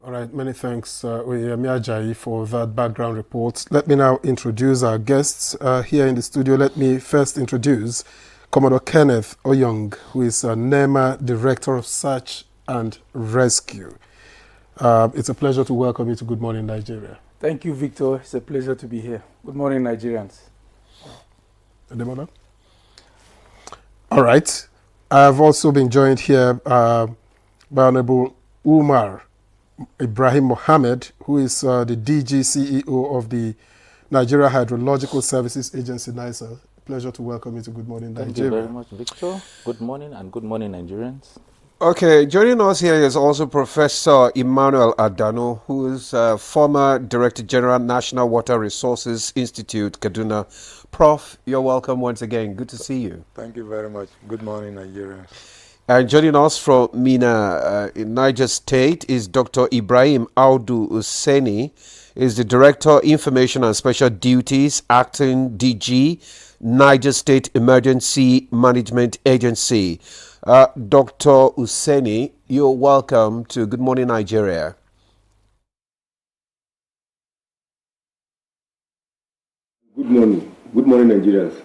All right, many thanks, Oyemi Ajayi, for that background report. Let me now introduce our guests here in the studio. Let me first introduce Commodore Kenneth Oyong, who is NEMA Director of Search and Rescue. It's a pleasure to welcome you to Good Morning Nigeria. Thank you, Victor. It's a pleasure to be here. Good morning, Nigerians. Ademola? All right. I've also been joined here by Honorable Umar Ibrahim Mohammed, who is the DG CEO of the Nigeria Hydrological Services Agency, NISA. Pleasure to welcome you to Good Morning Nigeria. Thank you very much, Victor. Good morning and good morning, Nigerians. Okay, joining us here is also Professor Emmanuel Adano, who is former Director General, National Water Resources Institute, Kaduna. Prof, you're welcome once again. Good to see you. Thank you very much. Good morning, Nigeria. And joining us from Mina in Niger State is Dr. Ibrahim Audu Useni, is the Director, Information and Special Duties, Acting DG, Niger State Emergency Management Agency. Dr. Useni, you're welcome to Good Morning Nigeria. Good morning. Good morning, Nigerians.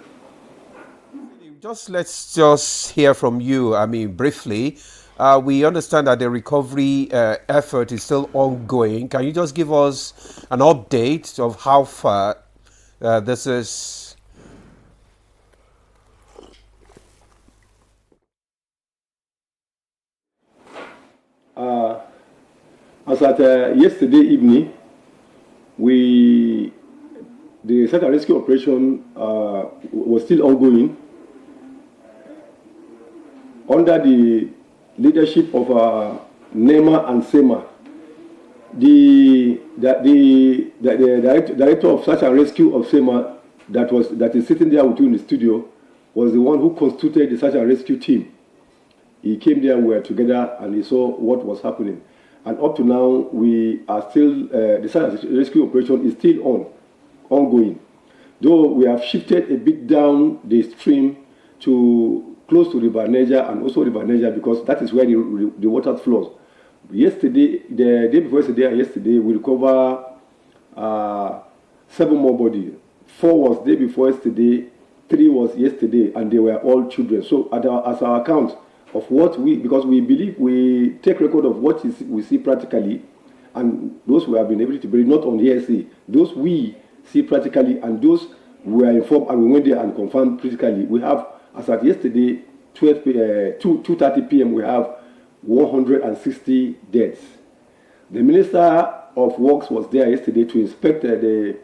Let's hear from you. I mean, briefly, we understand that the recovery effort is still ongoing. Can you just give us an update of how far this is? As at yesterday evening, the search and rescue operation was still ongoing under the leadership of NEMA and SEMA. The director of search and rescue of SEMA that is sitting there with you in the studio was the one who constituted the search and rescue team. He came there, we were together, and he saw what was happening. And up to now, we are still, the search and rescue operation is still ongoing. Though we have shifted a bit down the stream to close to River Niger and also River Niger because that is where the water flows. Yesterday, the day before yesterday and yesterday, we recover 7 more bodies. 4 was the day before yesterday, 3 was yesterday, and they were all children. So as our account of what because we believe we take record of what we see practically, and those we have been able to bring, not on hearsay, those we see practically, and those we are informed and we went there and confirmed critically. We have, as at yesterday, 2:30 p.m., we have 160 deaths. The Minister of Works was there yesterday to inspect the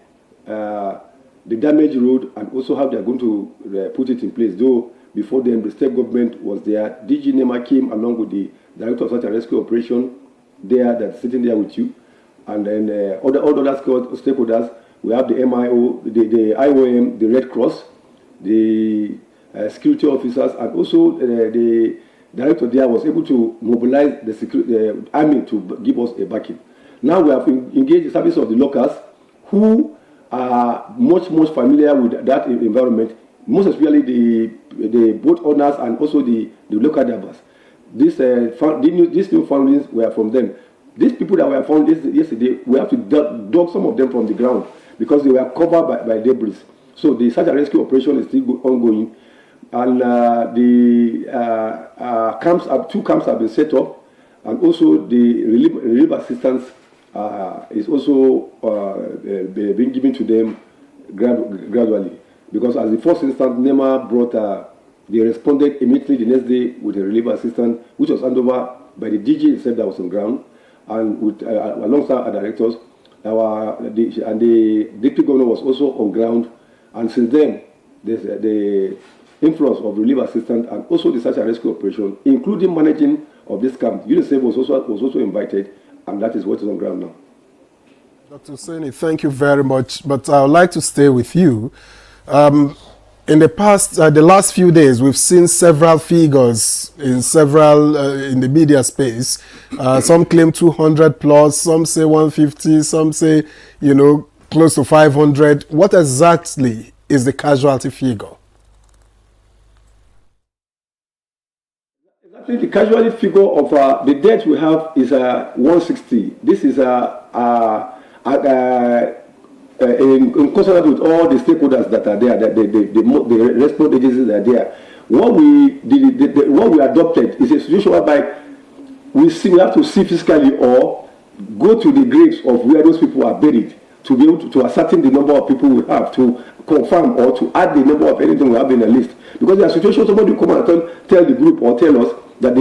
damaged road and also how they are going to put it in place. Though before then, the state government was there. DG NEMA came along with the Director of Search and Rescue Operation there, that's sitting there with you. And then all other stakeholders, we have the MIO, the IOM, the Red Cross, the security officers, and also the director there was able to mobilize the army to give us a backing. Now we have engaged the service of the locals who are much familiar with that environment, most especially the boat owners and also the local dabbers. These new foundings were from them. These people that were found yesterday, we have to dug some of them from the ground because they were covered by debris. So the search and rescue operation is still ongoing. And two camps have been set up, and also the relief assistance is also being given to them gradually. Because as the first instance, NEMA brought, they responded immediately the next day with a relief assistance, which was handed over by the DG itself that was on ground, and with alongside our directors, the deputy governor was also on ground, and since then, the influence of relief assistance and also the search and rescue operation, including managing of this camp. UNICEF was also invited, and that is what is on ground now. Dr. Useni, thank you very much, but I would like to stay with you. In the past, the last few days, we've seen several figures in the media space. Some claim 200 plus, some say 150, some say, close to 500. What exactly is the casualty figure? The casualty figure of the death we have is 160. This is in consonance with all the stakeholders that are there, the response agencies that are there. What we adopted is a situation whereby we have to see physically or go to the graves of where those people are buried to be able to ascertain the number of people we have, to confirm or to add the number of anything we have in the list. Because there are situations somebody will come and tell the group or tell us that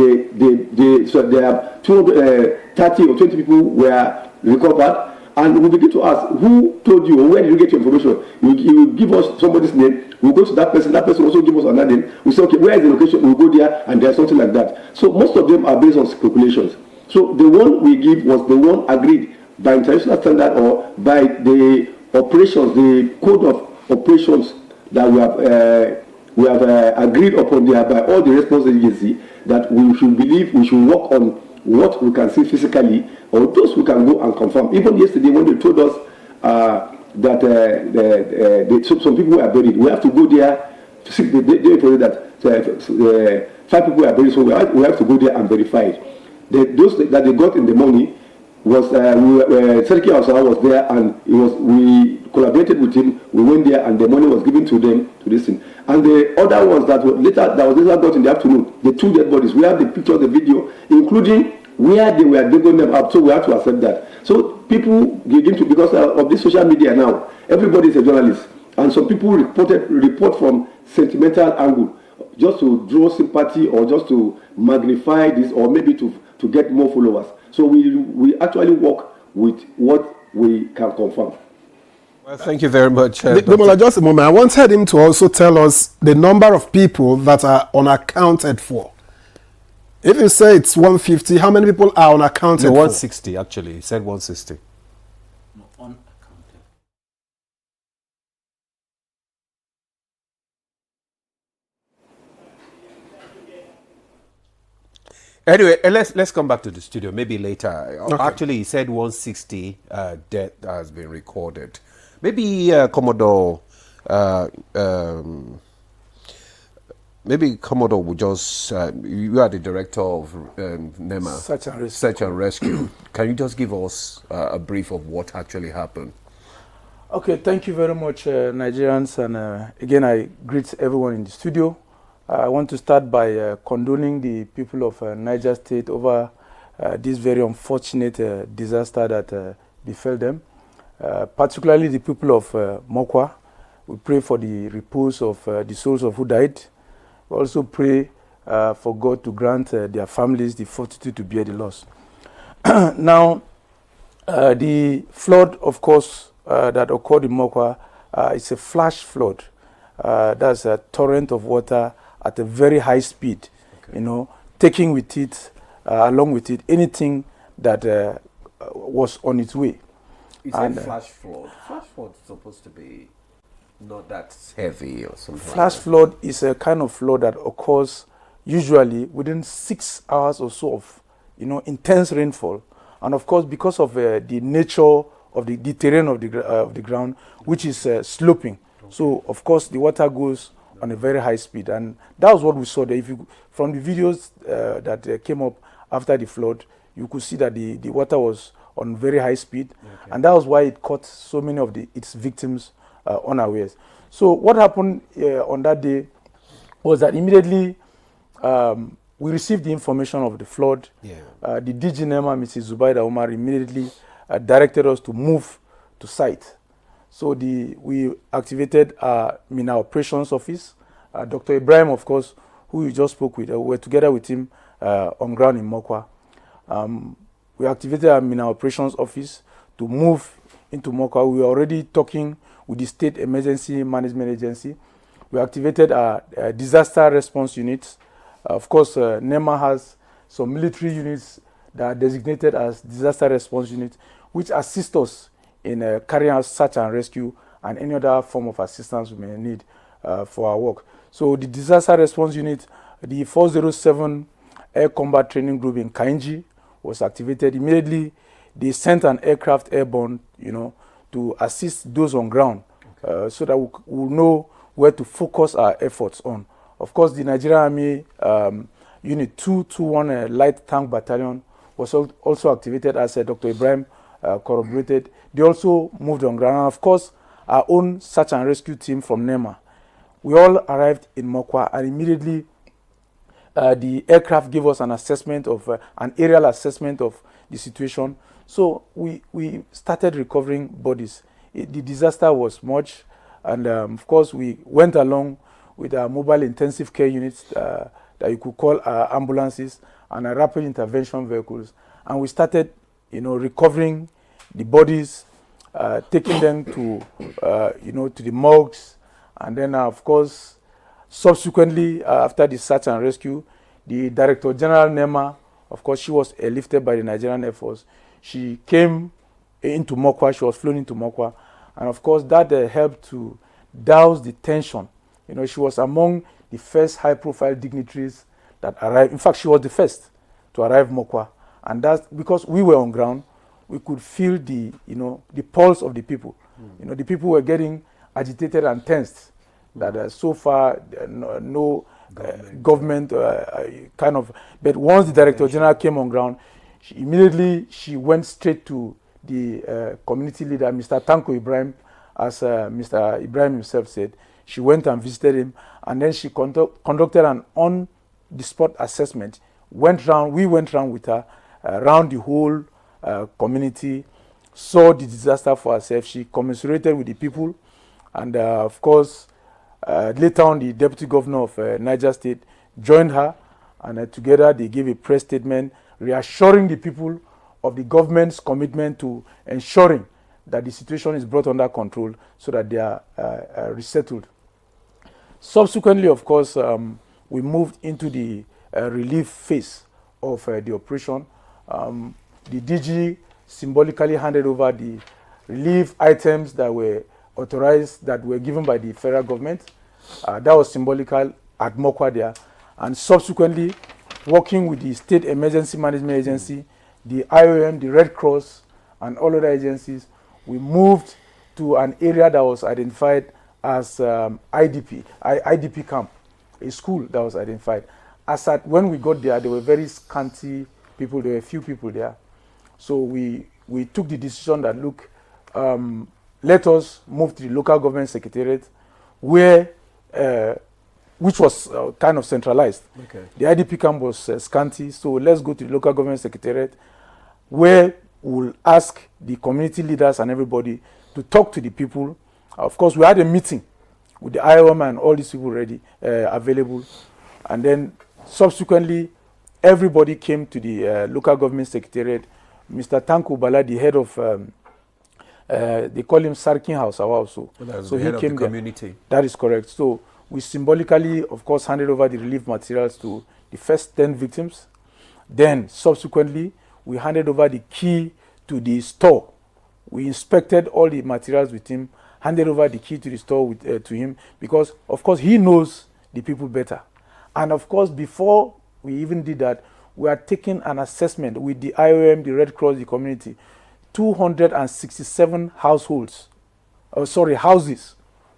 so there are 230 or 20 people were recovered, and we begin to ask, who told you or where did you get your information? You give us somebody's name, we'll go to that person also give us another name, we say, okay, where is the location? We'll go there, and there's something like that. So most of them are based on speculations. So the one we give was the one agreed by international standard or by the operations, the code of operations that we have agreed upon there by all the response agency, that we should work on what we can see physically or those we can go and confirm. Even yesterday when they told us that some people were buried, we have to go there. They told us that 5 people were buried, so we have to go there and verify it. Those that they got in the morning was Seriki Hausawa was there, and we collaborated with him. We went there, and the money was given to them to this thing. And the other ones that was later got in the afternoon, the 2 dead bodies. We have the picture, the video, including where they were digging them up. So we have to accept that. So people begin to, because of this social media now, everybody is a journalist, and some people report from sentimental angle, just to draw sympathy or just to magnify this, or maybe to get more followers. So we actually work with what we can confirm. Well, thank you very much. Demola, just a moment. I wanted him to also tell us the number of people that are unaccounted for. If you say it's 150, how many people are unaccounted for? 160, actually. He said 160. No, unaccounted. Anyway, let's come back to the studio maybe later. Okay. Actually, he said 160 death has been recorded. Maybe Commodore would just you are the director of NEMA, Search and Rescue. Can you just give us a brief of what actually happened? Okay, thank you very much, Nigerians, and again I greet everyone in the studio. I want to start by condoning the people of Niger State over this very unfortunate disaster that befell them, particularly the people of Mokwa. We pray for the repose of the souls of who died. We also pray for God to grant their families the fortitude to bear the loss. Now, the flood, of course, that occurred in Mokwa, it's a flash flood. That's a torrent of water at a very high speed, taking with it, along with it, anything that was on its way. You said flash flood. Flash flood is supposed to be not that heavy or something. Flash flood is a kind of flood that occurs usually within 6 hours or so of, intense rainfall, and of course because of the nature of the terrain of the ground, which is sloping. Okay. So of course the water goes on a very high speed, and that was what we saw there. From the videos that came up after the flood, you could see that the water was on very high speed, okay. And that was why it caught so many of its victims unawares. So what happened on that day was that immediately we received the information of the flood. Yeah. The DG NEMA, Mrs. Zubaida Omar, immediately directed us to move to site. So we activated our operations office. Dr. Ibrahim, of course, who you just spoke with, we were together with him on ground in Mokwa. We activated our operations office to move into Mokwa. We were already talking with the State Emergency Management Agency. We activated our disaster response units. Of course, NEMA has some military units that are designated as disaster response units, which assist us in carrying out search and rescue and any other form of assistance we may need for our work. So the disaster response unit, the 407 Air Combat Training Group in Kainji was activated. Immediately, they sent an aircraft airborne, to assist those on ground, okay. So that we'll know where to focus our efforts on. Of course, the Nigerian Army Unit 221 Light Tank Battalion was also activated, as Dr. Ibrahim corroborated. They also moved on ground. And of course, our own search and rescue team from NEMA. We all arrived in Mokwa, and immediately the aircraft gave us an assessment of, an aerial assessment of the situation. So we started recovering bodies. The disaster was much, and of course we went along with our mobile intensive care units that you could call ambulances and rapid intervention vehicles, and we started, recovering the bodies, taking them to, to the morgues, and then of course, subsequently after the search and rescue, the Director General NEMA, of course, she was airlifted by the Nigerian Air Force. She came into Mokwa. She was flown into Mokwa, and of course, that helped to douse the tension. She was among the first high-profile dignitaries that arrived. In fact, she was the first to arrive Mokwa, and that's because we were on ground. We could feel the pulse of the people. The people were getting agitated and tensed. That so far no government kind of. But once the Director General came on ground, she went straight to the community leader, Mr. Tanko Ibrahim, as Mr. Ibrahim himself said. She went and visited him, and then she conducted an on-the-spot assessment. We went round with her, around the whole community, saw the disaster for herself. She commiserated with the people, and of course, later on, the Deputy Governor of Niger State joined her, and together they gave a press statement reassuring the people of the government's commitment to ensuring that the situation is brought under control so that they are resettled. Subsequently, of course, we moved into the relief phase of the operation. The DG symbolically handed over the relief items that were authorized, that were given by the federal government. That was symbolical at Mokwa there. And subsequently, working with the State Emergency Management Agency, the IOM, the Red Cross, and all other agencies, we moved to an area that was identified as IDP camp, a school that was identified. When we got there were very scanty people. There were few people there. So we took the decision that, look, let us move to the local government secretariat, which was kind of centralized. Okay. The IDP camp was scanty, so let's go to the local government secretariat, where we'll ask the community leaders and everybody to talk to the people. Of course, we had a meeting with the IOM and all these people ready, available. And then subsequently, everybody came to the local government secretariat. Mr. Tanko Bala, the head of, they call him Sarkin House also. So he came the community. There. That is correct. So we symbolically, of course, handed over the relief materials to the first 10 victims. Then subsequently, we handed over the key to the store. We inspected all the materials with him, handed over the key to the store to him, because, of course, he knows the people better. And, of course, before we even did that, we are taking an assessment with the IOM, the Red Cross, the community. 267 houses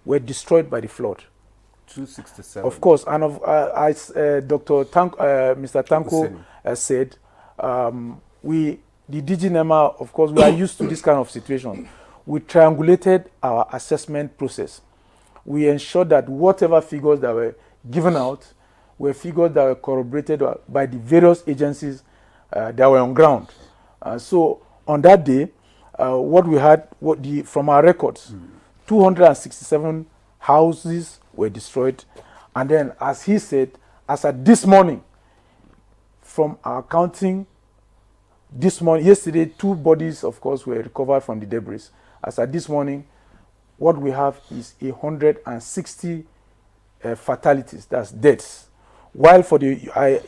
were destroyed by the flood. 267. Of course, and as Mr. Tanko said, the DG NEMA, of course, we are used to this kind of situation. We triangulated our assessment process. We ensured that whatever figures that were given out were figures that were corroborated by the various agencies that were on ground. So on that day, what we had, from our records, 267 houses were destroyed. And then, as he said, as at this morning, from our counting, yesterday, 2 bodies, of course, were recovered from the debris. As at this morning, what we have is 160 fatalities, that's deaths. While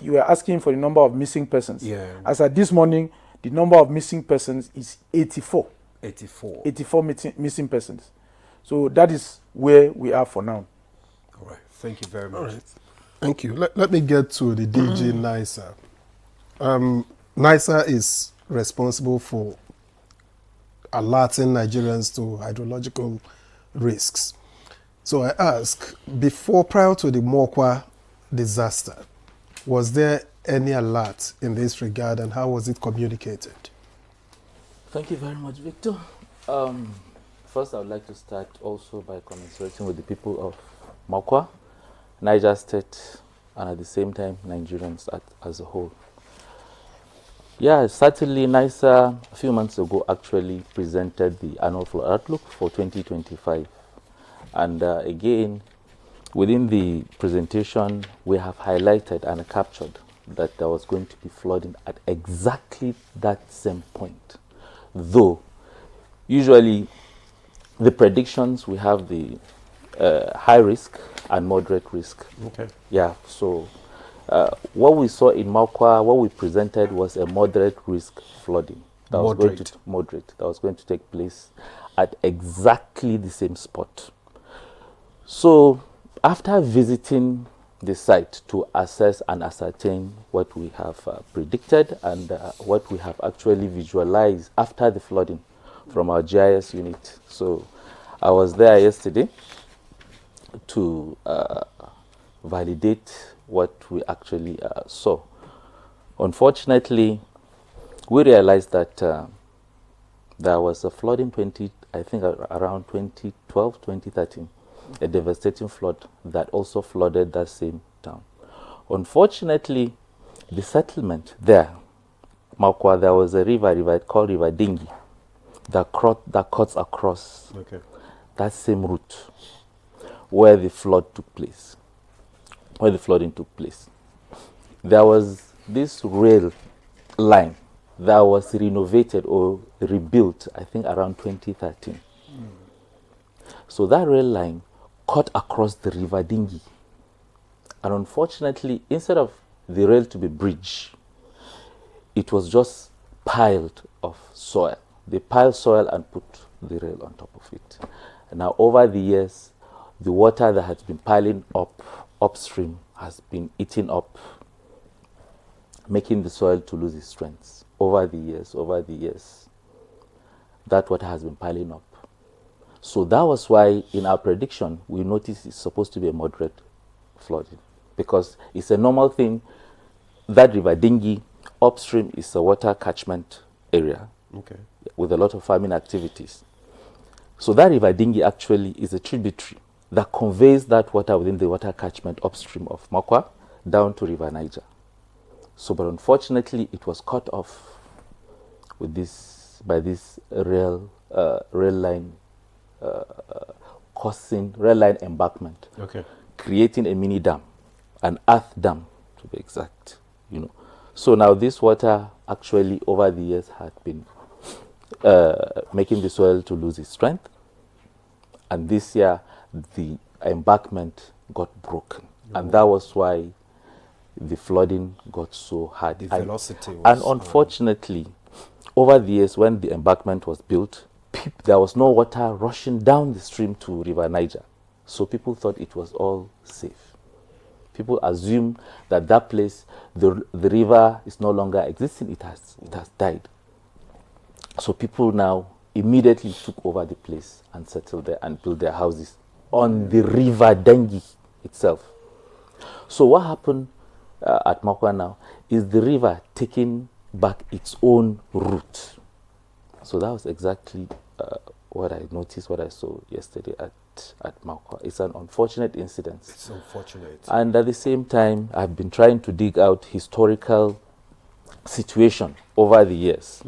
you were asking for the number of missing persons. Yeah. As at this morning, the number of missing persons is 84. 84. 84 missing persons. So that is where we are for now. All right. Thank you very much. All right. Thank you. Let me get to the DG NISA. NISA is responsible for alerting Nigerians to hydrological risks. So I ask, prior to the Mokwa disaster, Was there any alert in this regard, and how was it communicated? Thank you very much, Victor. First, I would like to start also by commiserating with the people of Mokwa, Niger State, and at the same time, Nigerians as a whole. Yeah, certainly NISA a few months ago actually presented the annual flood outlook for 2025. And again, within the presentation, we have highlighted and captured that there was going to be flooding at exactly that same point. Though, usually, the predictions, we have the high risk and moderate risk. Okay. Yeah, so what we saw in Mokwa, what we presented was a moderate risk flooding. That was going to moderate. That was going to take place at exactly the same spot. So after visiting the site to assess and ascertain what we have predicted and what we have actually visualized after the flooding from our GIS unit. So I was there yesterday to validate what we actually saw. Unfortunately, we realized that there was a flood in around 2012, 2013, a devastating flood that also flooded that same town. Unfortunately, the settlement there, Mokwa, there was a river called River Dingi that cuts across that same route where the flood took place, where the flooding took place. There was this rail line that was renovated or rebuilt, I think, around 2013. So that rail line cut across the River Dingi. And unfortunately, instead of the rail to be bridged, it was just piled of soil. They piled soil and put the rail on top of it. And now over the years, the water that has been piling up upstream has been eaten up, making the soil to lose its strength. Over the years, that water has been piling up. So that was why in our prediction, we noticed it's supposed to be a moderate flooding, because it's a normal thing. That River Dingi upstream is a water catchment area with a lot of farming activities. So that River Dingi actually is a tributary that conveys that water within the water catchment upstream of Mokwa down to River Niger. So, but unfortunately, it was cut off with by this rail line rail line embankment, creating a mini dam, an earth dam to be exact. So now this water actually over the years had been making the soil to lose its strength, and this year the embankment got broken, and that was why the flooding got so hard. The velocity was, and unfortunately, over the years when the embankment was built, there was no water rushing down the stream to River Niger. So people thought it was all safe. People assume that that place, the river is no longer existing. It has died. So people now immediately took over the place and settled there and built their houses on the River Dengi itself. So what happened at Mokwa now is the river taking back its own route. So that was exactly what I noticed, what I saw yesterday at Mokwa. It's an unfortunate incident. It's unfortunate. And at the same time, I've been trying to dig out historical situation over the years.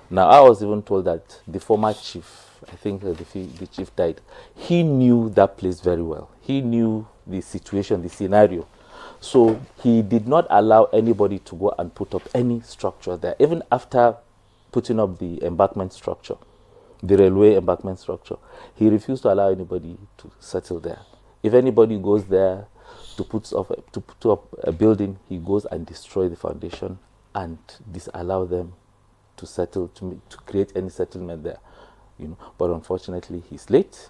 Now, I was even told that the former chief, I think the chief died, he knew that place very well. He knew the situation, the scenario. So he did not allow anybody to go and put up any structure there. Even after putting up the embankment structure, the railway embankment structure, he refused to allow anybody to settle there. If anybody goes there to put up a building, he goes and destroy the foundation and disallow them to settle, to create any settlement there. But unfortunately, he's late.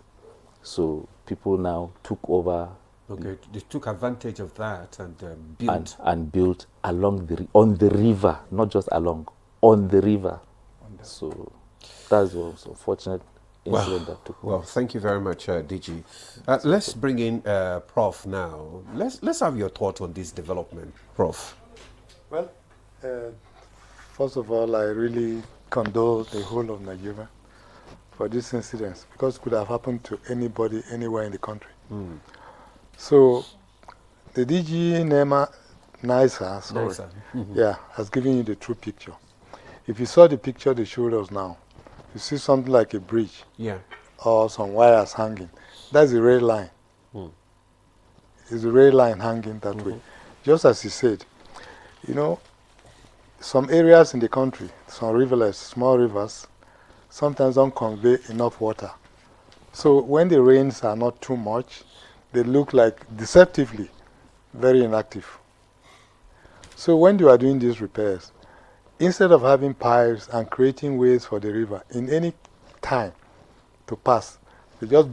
So people now took over. Okay, they took advantage of that and built. And built along on the river, not just along, on the river. So that was unfortunate incident that took Well, place. thank you very much, DG. Let's bring in Prof now. Let's have your thought on this development, Prof. Well, first of all, I really condole the whole of Nigeria for this incident because it could have happened to anybody anywhere in the country. So the DG NISA, yeah, has given you the true picture. If you saw the picture they showed us now, you see something like a bridge, Yeah. or some wires hanging. That's the rail line. It's the rail line hanging that way. Just as he said, you know, some areas in the country, some rivulets, small rivers, sometimes don't convey enough water. So when the rains are not too much, they look like deceptively very inactive. So when you are doing these repairs, instead of having pipes and creating ways for the river in any time to pass, they just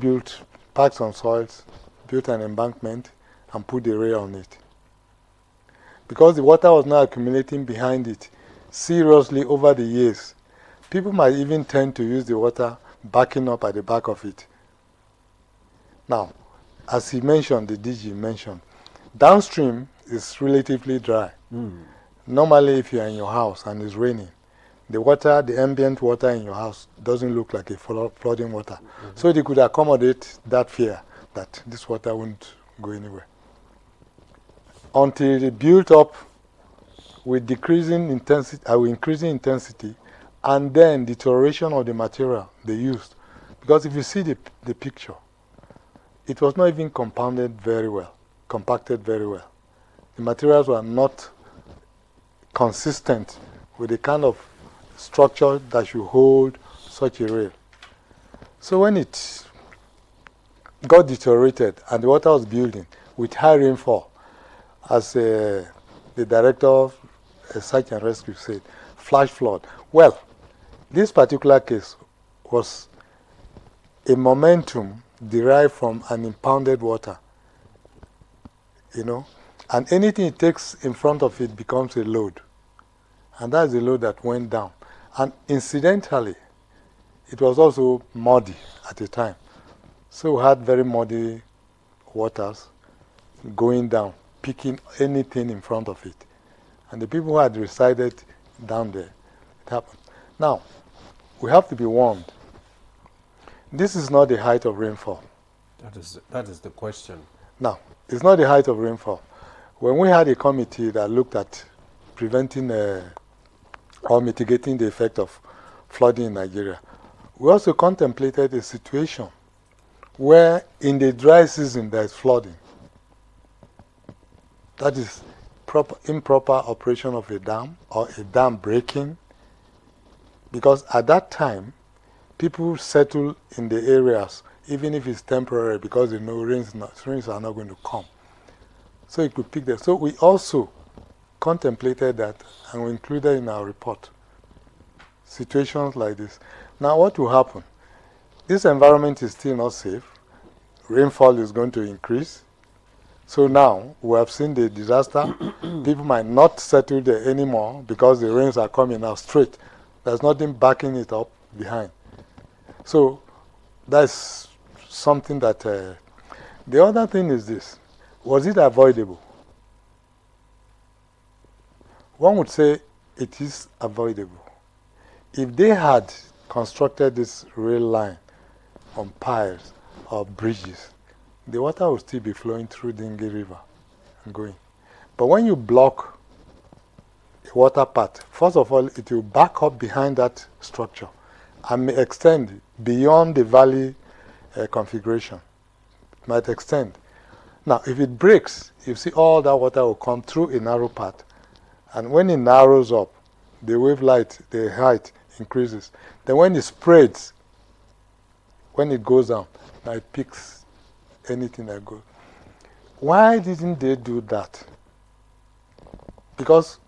packed some soils, built an embankment, and put the rail on it. Because the water was now accumulating behind it seriously over the years, people might even tend to use the water backing up at the back of it. Now, as he mentioned, the DG mentioned, downstream is relatively dry. Normally, if you're in your house and it's raining, the water, the ambient water in your house doesn't look like a flooding water. So they could accommodate that fear that this water won't go anywhere. Until it built up with decreasing intensity, increasing intensity, and then deterioration of the material they used. Because if you see the picture, it was not even compacted very well. The materials were not consistent with the kind of structure that should hold such a rail. So when it got deteriorated and the water was building with high rainfall, as the director of search and rescue said, flash flood. Well, this particular case was a momentum derived from an impounded water, you know, and anything it takes in front of it becomes a load. And that's the load that went down. And incidentally, it was also muddy at the time. So we had very muddy waters going down, picking anything in front of it. And the people who had resided down there, it happened. Now, we have to be warned. This is not the height of rainfall. That is the question. Now, it's not the height of rainfall. When we had a committee that looked at preventing or mitigating the effect of flooding in Nigeria, we also contemplated a situation where in the dry season there is flooding. That is improper operation of a dam or a dam breaking, because at that time people settle in the areas even if it's temporary because they know rains are not going to come. So it could pick there. So we also contemplated that and we included in our report situations like this. Now what will happen? This environment is still not safe. Rainfall is going to increase. So now we have seen the disaster. People might not settle there anymore because the rains are coming out straight. There's nothing backing it up behind. So that's something that... the other thing is this. Was it avoidable? One would say it is avoidable. If they had constructed this rail line on piers or bridges, the water would still be flowing through Dingy River and going. But when you block a water path, first of all, it will back up behind that structure and may extend beyond the valley configuration. It might extend. Now, if it breaks, you see all that water will come through a narrow path. And when it narrows up, the the height increases. Then when it spreads, when it goes down, now it picks anything that goes. Why didn't they do that? Because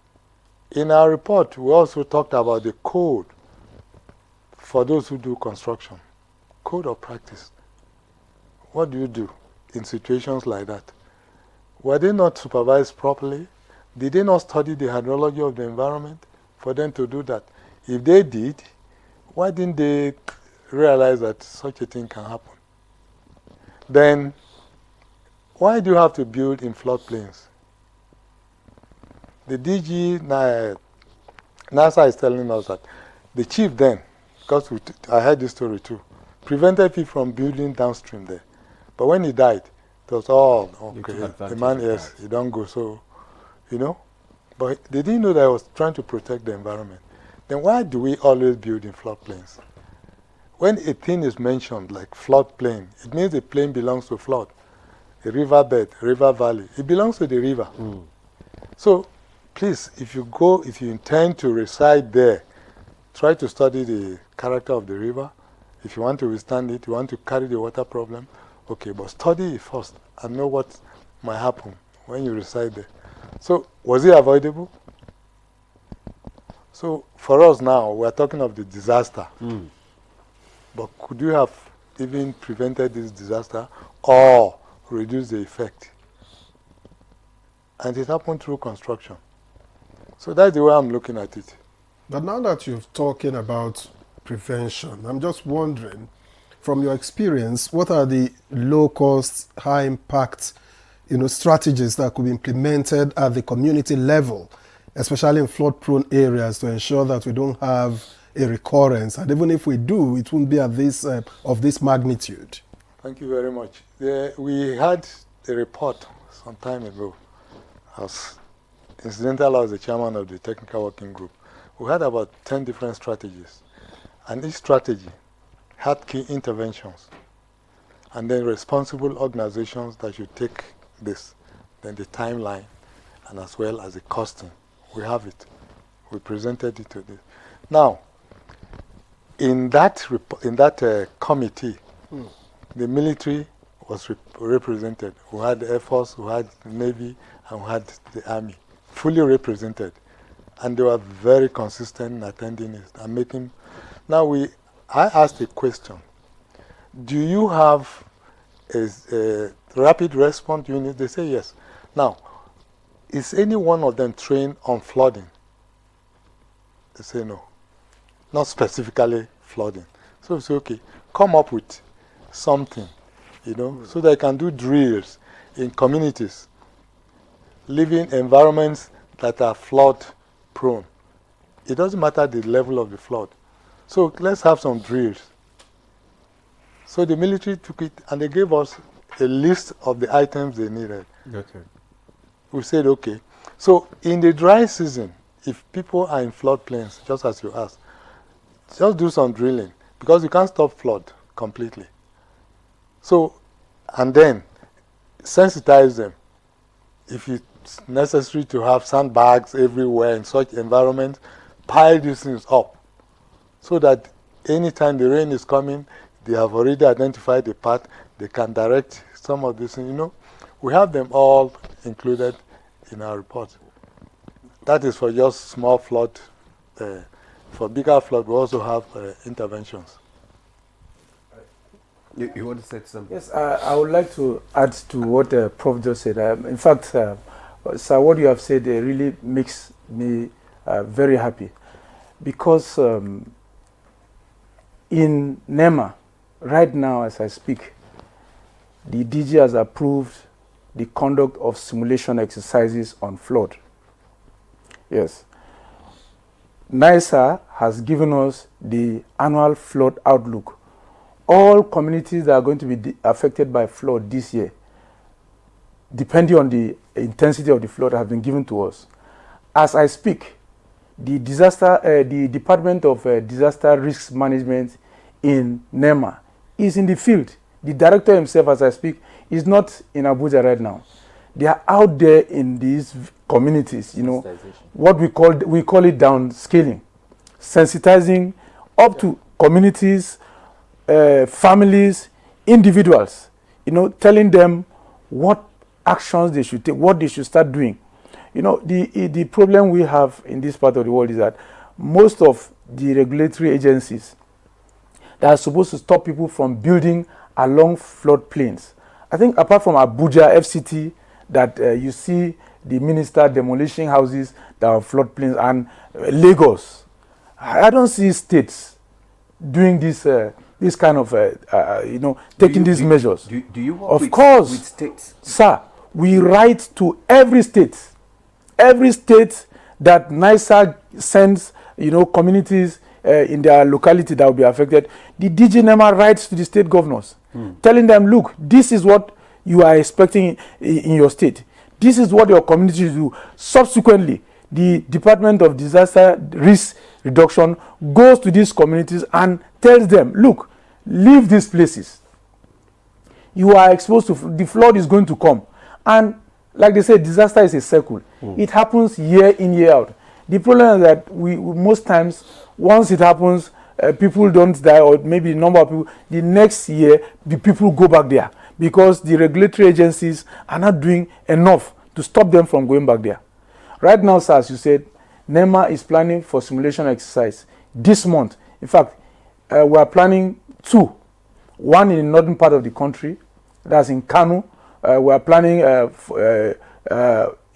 in our report, we also talked about the code for those who do construction. Code of practice. What do you do in situations like that? Were they not supervised properly? Did they not study the hydrology of the environment for them to do that? If they did, why didn't they realize that such a thing can happen. Then, why do you have to build in floodplains? The DG, NASA is telling us that the chief then, because I heard this story too, prevented people from building downstream there. But when he died, it was all, okay, the man, yes, he don't go, so, you know. But they didn't know that I was trying to protect the environment. Then why do we always build in floodplains? When a thing is mentioned, like floodplain, it means the plain belongs to flood. A riverbed, river valley, it belongs to the river. So, please, if you intend to reside there, try to study the character of the river. If you want to withstand it, you want to carry the water problem, okay, but study it first and know what might happen when you reside there. So, was it avoidable? So, for us now, we're talking of the disaster. But could you have even prevented this disaster or reduced the effect? And it happened through construction. So that's the way I'm looking at it. But now that you're talking about prevention, I'm just wondering, from your experience, what are the low-cost, high-impact, strategies that could be implemented at the community level, especially in flood-prone areas, to ensure that we don't have a recurrence, and even if we do, it won't be at this of this magnitude? Thank you very much. We had a report some time ago. Incidentally, I was the chairman of the technical working group. We had about 10 different strategies, and each strategy had key interventions, and then responsible organizations that should take this, then the timeline, and as well as the costing. We have it. We presented it to this. Now, in that committee, the military was represented. We had the Air Force, we had the Navy, and we had the Army, fully represented. And they were very consistent in attending it and making. Now, I asked a question. Do you have a rapid response unit? They say yes. Now, is any one of them trained on flooding? They say no. Not specifically flooding. So it's okay. Come up with something, so they can do drills in communities, living environments that are flood prone. It doesn't matter the level of the flood. So let's have some drills. So the military took it and they gave us a list of the items they needed. Okay. We said, okay. So in the dry season, if people are in floodplains, just as you asked, just do some drilling, because you can't stop flood completely. So, and then sensitize them. If it's necessary to have sandbags everywhere in such environments, pile these things up so that anytime the rain is coming, they have already identified the path, they can direct some of these things. We have them all included in our report. That is for just small flood. For bigger flood, we also have interventions. You want to say something? Yes, I would like to add to what Prof just said. In fact, sir, what you have said really makes me very happy, because in NEMA, right now as I speak, the DG has approved the conduct of simulation exercises on flood. Yes. NISA has given us the annual flood outlook. All communities that are going to be affected by flood this year, depending on the intensity of the flood, have been given to us. As I speak, the Department of Disaster Risk Management in NEMA is in the field. The director himself, as I speak, is not in Abuja right now. They are out there in these communities, what we call it downscaling, sensitizing up to communities, families, individuals, telling them what actions they should take, what they should start doing. The problem we have in this part of the world is that most of the regulatory agencies that are supposed to stop people from building along floodplains, I think apart from Abuja, FCT, that you see the minister demolishing houses that are floodplains, and Lagos, I don't see states doing this this kind of, taking these measures. Do you work Of with, course, with states? Sir, we write to every state that NISA sends, communities in their locality that will be affected. The DG NEMA writes to the state governors, telling them, look, this is what you are expecting in your state. This is what your community do. Subsequently, the Department of Disaster Risk Reduction goes to these communities and tells them, look, leave these places. You are exposed to, the flood is going to come. And like they say, disaster is a circle. It happens year in, year out. The problem is that we most times, once it happens, people don't die, or maybe a number of people, the next year, the people go back there because the regulatory agencies are not doing enough to stop them from going back there. Right now, sir, as you said, NEMA is planning for simulation exercise this month. In fact, we are planning 2. One in the northern part of the country, that's in Kano. We are planning a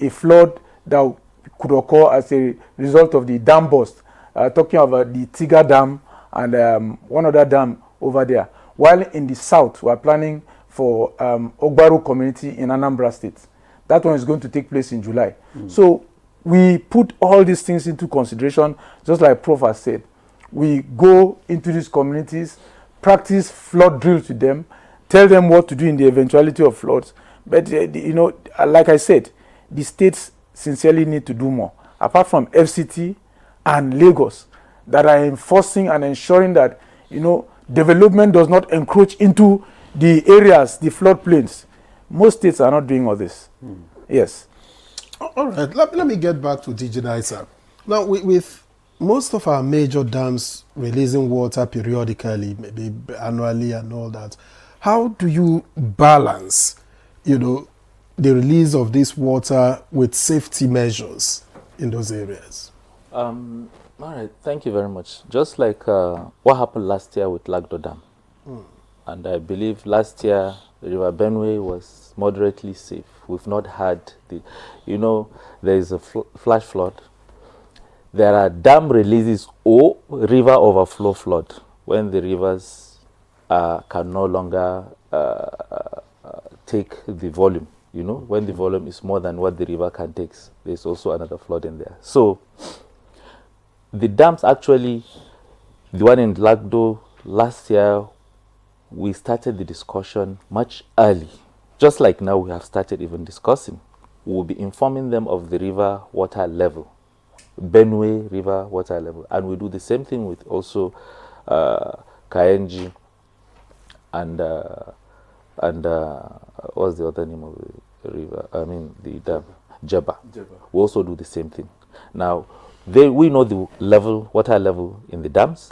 flood that could occur as a result of the dam burst. Talking about the Tiga Dam and one other dam over there. While in the south, we are planning for Ogbaru community in Anambra State. That one is going to take place in July. So we put all these things into consideration, just like Prof has said. We go into these communities, practice flood drills with them, tell them what to do in the eventuality of floods. But, like I said, the states sincerely need to do more. Apart from FCT and Lagos that are enforcing and ensuring that, development does not encroach into the areas, the floodplains. Most states are not doing all this. Yes. All right, let me get back to DG NISA. Now, with most of our major dams releasing water periodically, maybe annually and all that, how do you balance, the release of this water with safety measures in those areas? All right, thank you very much. Just like what happened last year with Lagdo Dam. And I believe last year, River Benue was moderately safe. We've not had there is a flash flood. There are dam releases or river overflow flood when the rivers can no longer take the volume. When the volume is more than what the river can take, there's also another flood in there. So the dams actually, the one in Lagdo last year, we started the discussion much early. Just like now we have started even discussing. We'll be informing them of the river water level, Benue river water level. And we do the same thing with also Kaenji and what's the other name of the river? The dam, Jeba. We also do the same thing. Now, we know the water level in the dams.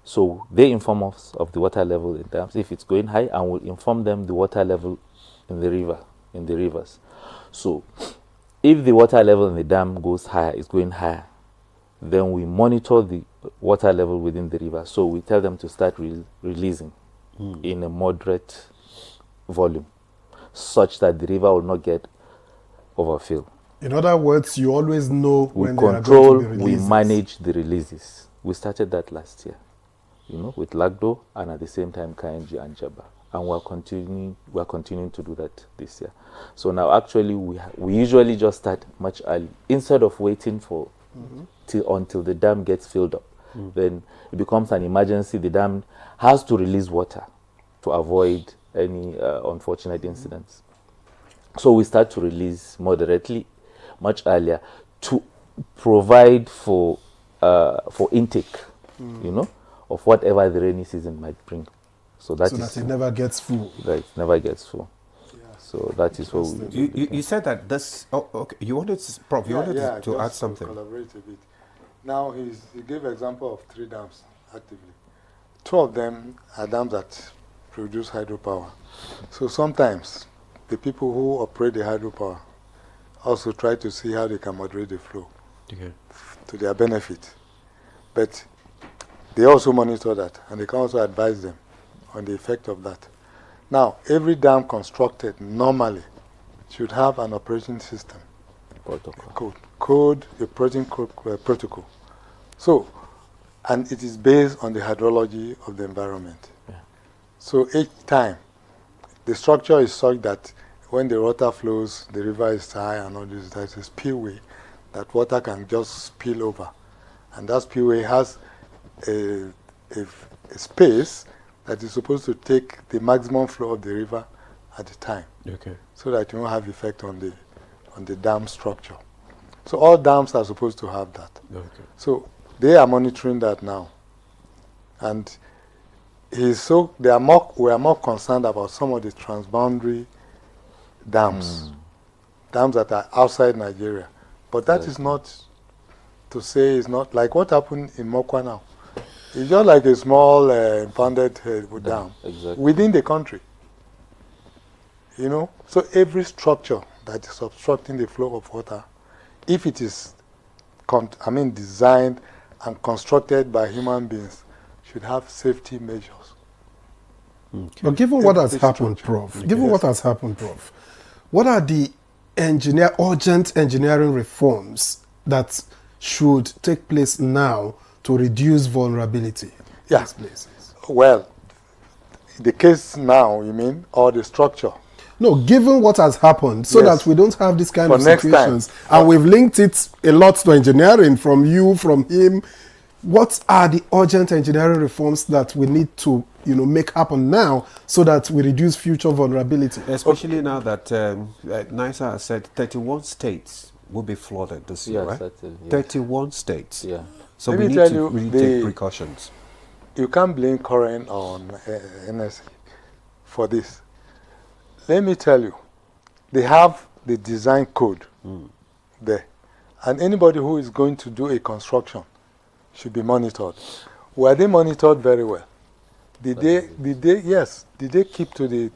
So they inform us of the water level in dams if it's going high, and we'll inform them the water level in the rivers. So if the water level in the dam goes higher, is going higher, then we monitor the water level within the river. So we tell them to start releasing in a moderate volume, such that the river will not get overfilled. In other words, you always know when we they are going to be we releases. manage the releases. We started that last year, with Lagdo, and at the same time Kaenji and Jeba. And we're continuing to do that this year. So now actually we usually just start much early instead of waiting for until the dam gets filled up. Then it becomes an emergency. The dam has to release water to avoid any unfortunate incidents. So we start to release moderately, much earlier, to provide for intake, of whatever the rainy season might bring. So that it never gets full. That it never gets full. Yeah. So that is what we do. You said that this. Oh, okay. You wanted to add something. To collaborate a bit. Now he gave example of 3 dams actively. 2 of them are dams that produce hydropower. So sometimes the people who operate the hydropower also try to see how they can moderate the flow to their benefit. But they also monitor that, and they can also advise them on the effect of that. Now, every dam constructed normally should have an operating system. Protocol. Operating protocol. So, And it is based on the hydrology of the environment. Yeah. So each time, the structure is such that when the water flows, the river is high and all this, there's a spillway that water can just spill over. And that spillway has a space that is supposed to take the maximum flow of the river at the time. Okay. So that you won't have effect on the dam structure. So all dams are supposed to have that. Okay. So they are monitoring that now. And we are more concerned about some of the transboundary dams. Dams that are outside Nigeria. But that is not to say it's not like what happened in Mokwa now. It's just like a small impounded dam within the country. You know? So every structure that is obstructing the flow of water, if it is designed and constructed by human beings, should have safety measures. Okay. But given what has happened, Prof, what are the urgent engineering reforms that should take place now to reduce vulnerability in these places? Well, the case now, you mean, or the structure? No, given what has happened, so that we don't have this kind For of next situations, time. and we've linked it a lot to engineering from you, from him. What are the urgent engineering reforms that we need to, make happen now so that we reduce future vulnerability? Especially now that NISA has said 31 states will be flooded this year, right? Certainly, yes. 31 states. Yeah. So Let we me need tell to you, really take precautions. You can't blame current on NSA for this. Let me tell you, they have the design code there. And anybody who is going to do a construction should be monitored. Were they monitored very well? Did they keep to the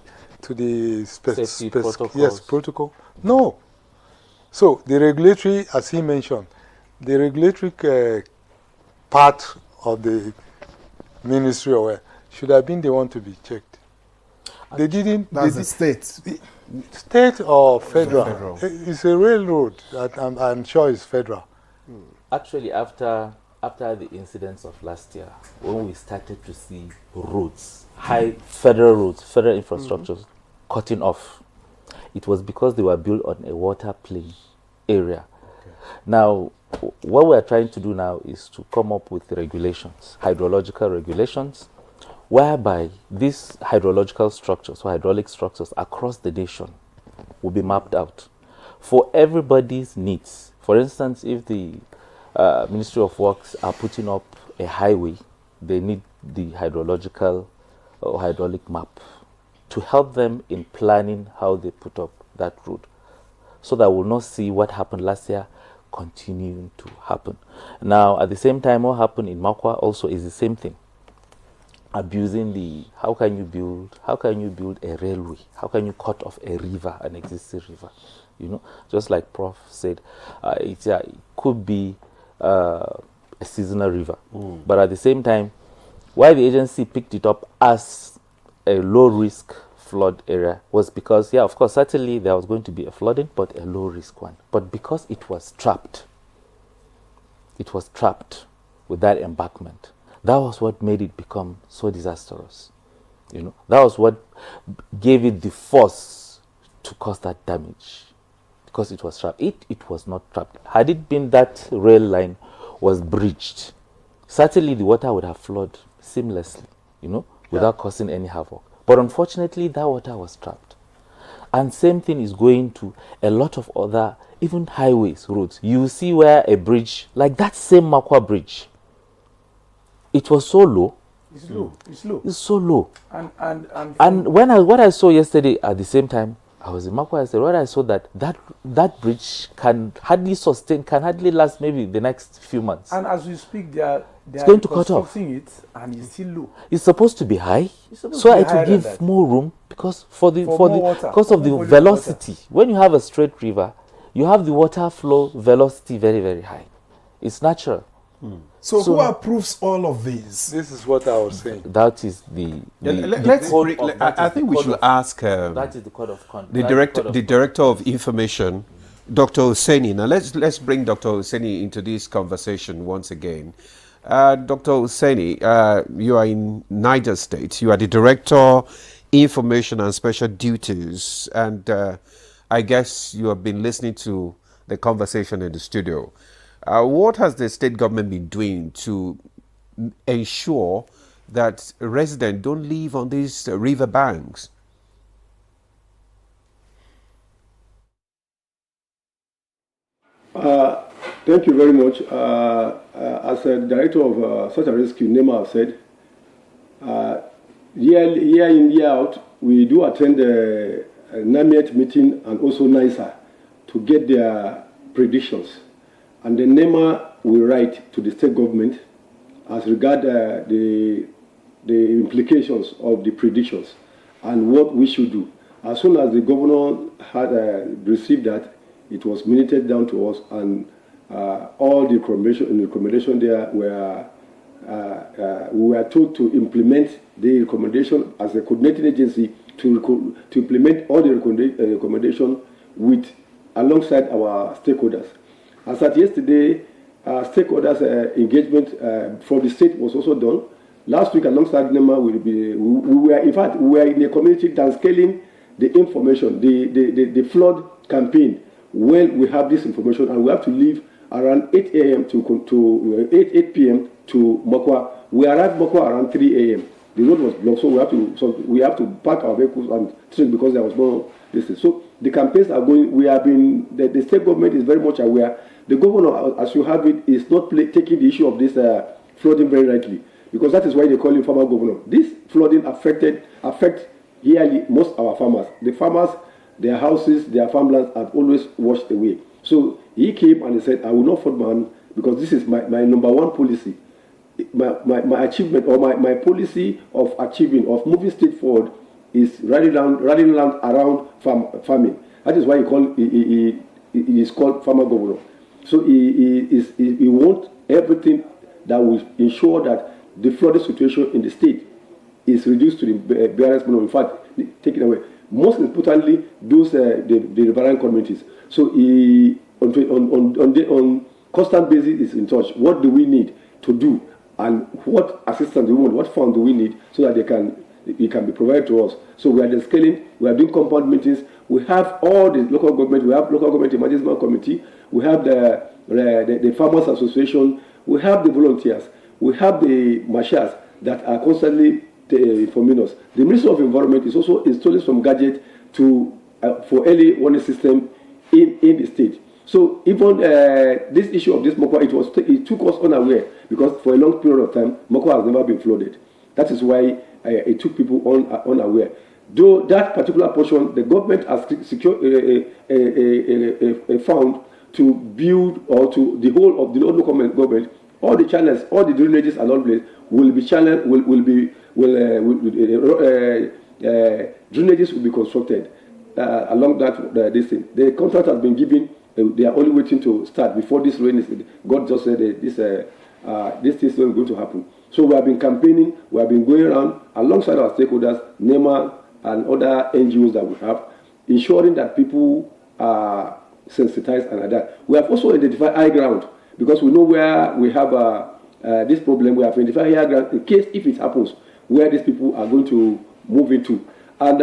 protocol? No. So the regulatory, as he mentioned, the regulatory part of the ministry should have been the one to be checked. They didn't. That's the state. State or federal? It's a railroad. I'm sure it's federal. Actually, after the incidents of last year, when we started to see roads, federal infrastructures cutting off, it was because they were built on a water plain area. Okay. Now, what we are trying to do now is to come up with regulations, hydrological regulations, whereby these hydrological structures or hydraulic structures across the nation will be mapped out for everybody's needs. For instance, if the Ministry of Works are putting up a highway, they need the hydrological or hydraulic map to help them in planning how they put up that road, so that we'll not see what happened last year continuing to happen. Now, at the same time, what happened in Mokwa also is the same thing. Abusing how can you build a railway? How can you cut off a river, an existing river? Just like Prof said, it could be a seasonal river. But at the same time, why the agency picked it up as a low-risk flood area was because, of course, certainly there was going to be a flooding, but a low-risk one. But because it was trapped with that embankment, that was what made it become so disastrous. That was what gave it the force to cause that damage, because it was trapped. It was not trapped. Had it been that rail line was breached, certainly the water would have flowed seamlessly, without causing any havoc. But unfortunately, that water was trapped. And same thing is going to a lot of other, even highways, roads. You see where a bridge, like that same Mokwa bridge, it was so low. It's low. It's so low. And what I saw yesterday at the same time, I was in Mokwa. I said, what I saw that bridge can hardly last maybe the next few months. And as we speak, they are going to cut off it, and it's still low. It's supposed to be high, so it will give more room because of the velocity. Water. When you have a straight river, you have the water flow velocity very, very high. It's natural. So who approves all of these? This is what I was saying. That is I think we should ask that is the code of conduct. The director of information, Dr. Oseni. Now let's bring Dr. Oseni into this conversation once again. Dr. Hussaini, you are in Niger State. You are the Director, Information and Special Duties, and I guess you have been listening to the conversation in the studio. What has the state government been doing to ensure that residents don't live on these river banks? Thank you very much. As a director of search and rescue, Nema said, year in, year out, we do attend the NAMIET meeting and also NISA to get their predictions. And then NEMA will write to the state government as regard the implications of the predictions and what we should do. As soon as the governor had received that, it was minuted down to us, and all the recommendation there were we were told to implement the recommendation as a coordinating agency to implement all the recommendation with alongside our stakeholders. As at yesterday, stakeholders engagement for the state was also done. Last week, alongside NEMA, we were in a community downscaling the information, the flood campaign. When we have this information, and we have to leave around 8 a.m. to 8 p.m. to Mokwa. We arrived Mokwa around 3 a.m. The road was blocked, so we have to park our vehicles and train because there was no distance. So the campaigns are going. We have been. The state government is very much aware. The governor, as you have it, is not taking the issue of this flooding very lightly, because that is why they call him farmer governor. This flooding affect yearly most of our farmers. The farmers, their houses, their farmlands are always washed away. So he came and he said, I will not flood my hand because this is my number one policy. My achievement, or my policy of moving state forward is riding land around farming. That is why he is called farmer governor. So he wants everything that will ensure that the flooding situation in the state is reduced to the barest minimum. In fact, taken away. Most importantly, those the riverine communities. So he on constant basis is in touch. What do we need to do, and what assistance do we want? What fund do we need so that it can be provided to us? So we are the scaling. We are doing compound meetings. We have all the local government. We have local government emergency committee. We have the farmers association. We have the volunteers. We have the marshals that are constantly informing us. The Ministry of Environment is also installing some gadget for early warning system in the state. So even this issue of this Mokwa, it took us unaware, because for a long period of time, Mokwa has never been flooded. That is why it took people unaware. Though that particular portion, the government has secured a fund to build, or to the whole of the local government, all the channels, all the drainages along the place will be channeled, drainages will be constructed along that distance. The contract has been given. They are only waiting to start before this rain is. God just said this is not going to happen. So we have been campaigning. We have been going around alongside our stakeholders, NEMA and other NGOs that we have, ensuring that people are sensitized and adapt. We have also identified high ground, because we know where we have this problem. We have identified high ground in case if it happens, where these people are going to move into. And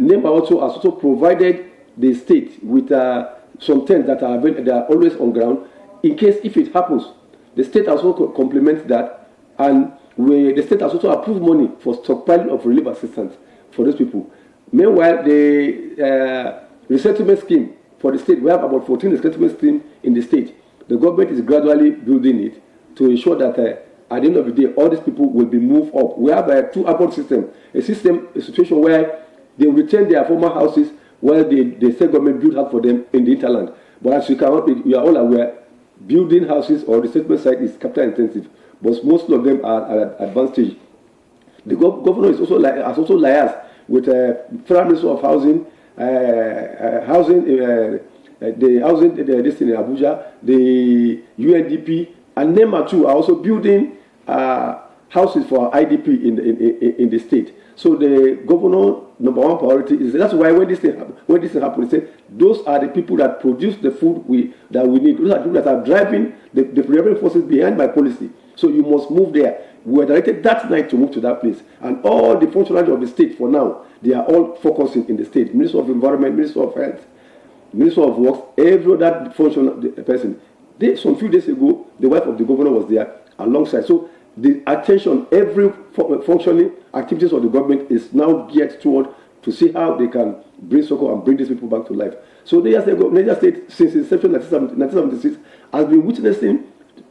NEMA also has also provided the state with some tents that are always on ground in case if it happens. The state also complements that, and the state has also approved money for stockpiling of relief assistance for those people. Meanwhile, the resettlement scheme for the state, we have about 14 resettlement schemes in the state. The government is gradually building it to ensure that at the end of the day, all these people will be moved up. We have a two-upon system, a situation where they will return their former houses while the state government build up for them in the hinterland. But as you are all aware, building houses or the settlement site is capital intensive, but most of them are at advanced stage. The governor has also liaised with Federal Ministry of Housing, this in Abuja, the UNDP, and NEMA too are also building houses for IDP in the state. So the governor number one priority is that's why when this thing happens, he said those are the people that produce the food that we need. Those are the people that are driving the prevailing forces behind my policy. So you must move there. We were directed that night to move to that place, and all the functionaries of the state for now they are all focusing in the state. Minister of Environment, Minister of Health, Minister of Works, every other functional person. Some few days ago, the wife of the governor was there alongside. So the attention, every functioning activities of the government is now geared toward to see how they can bring Soko and bring these people back to life. So Niger State, since inception 1976, has been witnessing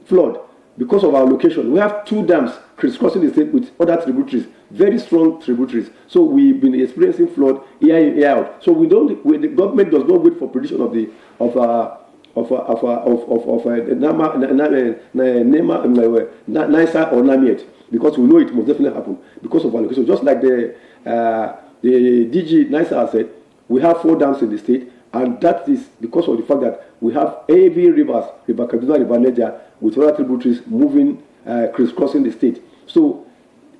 flood because of our location. We have 2 dams crisscrossing the state with other tributaries, very strong tributaries. So we've been experiencing flood year in, year out. So the government does not wait for prediction of NISA or NAMIET, because we know it must definitely happen because of our location. Just like the DG NISA said, we have 4 dams in the state, and that is because of the fact that we have heavy rivers, River Kaduna, River Niger, with other tributaries moving, crisscrossing the state. So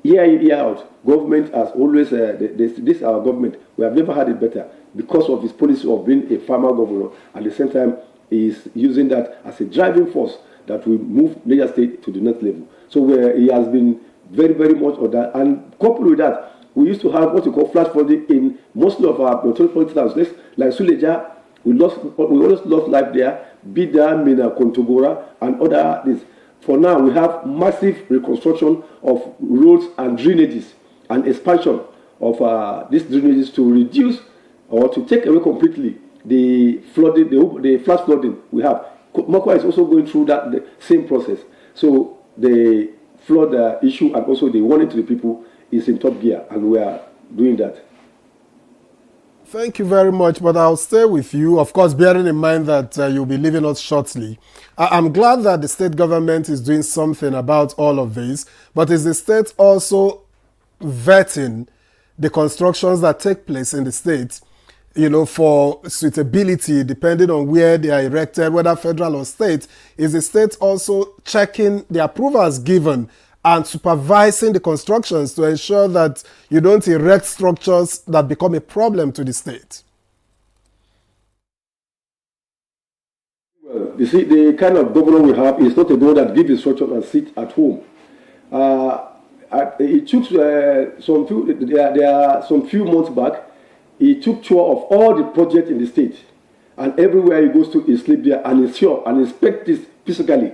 year in, year out, government has always, this is our government, we have never had it better because of his policy of being a farmer governor. At the same time, he is using that as a driving force that will move Niger State to the next level. So he has been very, very much on that. And coupled with that, we used to have what we call flash flooding in mostly of our metropolitan towns. Like Suleja, we always lost life there. Bida, Mina, Kontogora, and other things. For now, we have massive reconstruction of roads and drainages and expansion of these drainages to reduce or to take away completely the flooding, the flash flooding we have. Mokwa is also going through the same process. So the flood issue and also the warning to the people is in top gear, and we are doing that. Thank you very much, but I'll stay with you, of course, bearing in mind that you'll be leaving us shortly. I'm glad that the state government is doing something about all of this, but is the state also vetting the constructions that take place in the state, for suitability, depending on where they are erected, whether federal or state? Is the state also checking the approvals given and supervising the constructions to ensure that you don't erect structures that become a problem to the state? Well, you see, the kind of governor we have is not a governor that gives instructions and sit at home. It took there are some few months back, he took tour of all the projects in the state, and everywhere he goes to, he sleep there and ensure and inspect this physically.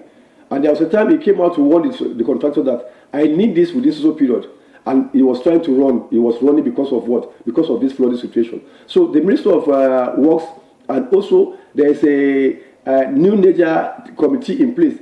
And there was a time he came out to warn the contractor that I need this within so period, and he was trying to run. He was running because of what? Because of this flooding situation. So the Minister of Works, and also there is a new Niger committee in place.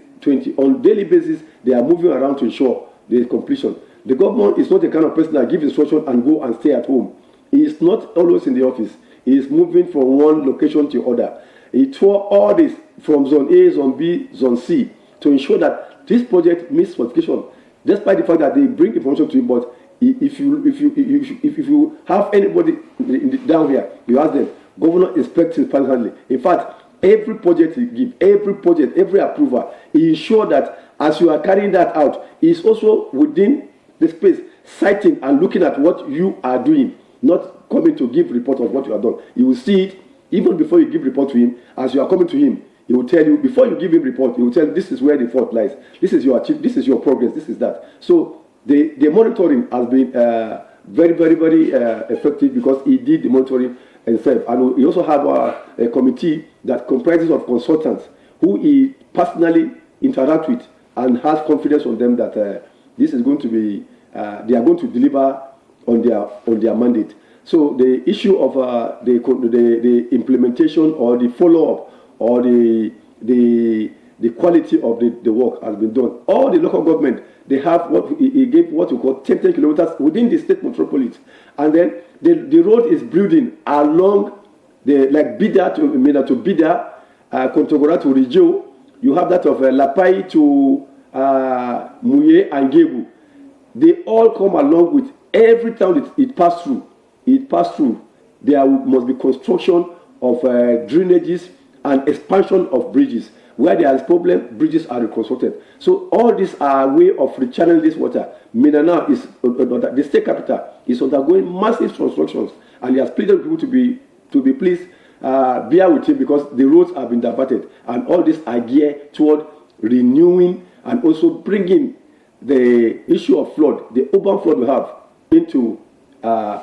On daily basis, they are moving around to ensure the completion. The government is not the kind of person that gives instruction and go and stay at home. He is not always in the office. He is moving from one location to other. He tore all this from Zone A, Zone B, Zone C to ensure that this project meets specification, despite the fact that they bring information to him. But if you have anybody down here, you ask them, Governor inspects it personally. In fact, every project he gives, every approval, he ensures that as you are carrying that out, he is also within the space, citing and looking at what you are doing, not coming to give report of what you have done. You will see it even before you give report to him. As you are coming to him, he will tell you, before you give him report, he will tell you, this is where the fault lies. This is your this is your progress, this is that. So the monitoring has been very, very, very effective because he did the monitoring himself. And we also have a committee that comprises of consultants who he personally interacts with and has confidence on them that this is going to be, they are going to deliver on their mandate. So the issue of the implementation or the follow-up or the quality of the work has been done. All the local government, they have he gave what we call 10 kilometers within the state metropolis, and then the road is building along like Bida to Bida, Kontogora to Rijio. You have that of Lapai to Muye and Gebu. They all come along with every town it passed through. There must be construction of drainages and expansion of bridges. where there is problem, bridges are reconstructed. So all these are a way of rechanneling this water. Mina now is, the state capital is undergoing massive constructions, and he has pleaded with people to be pleased, bear with him, because the roads have been diverted, and all these are geared toward renewing and also bringing the issue of flood, the urban flood we have, into a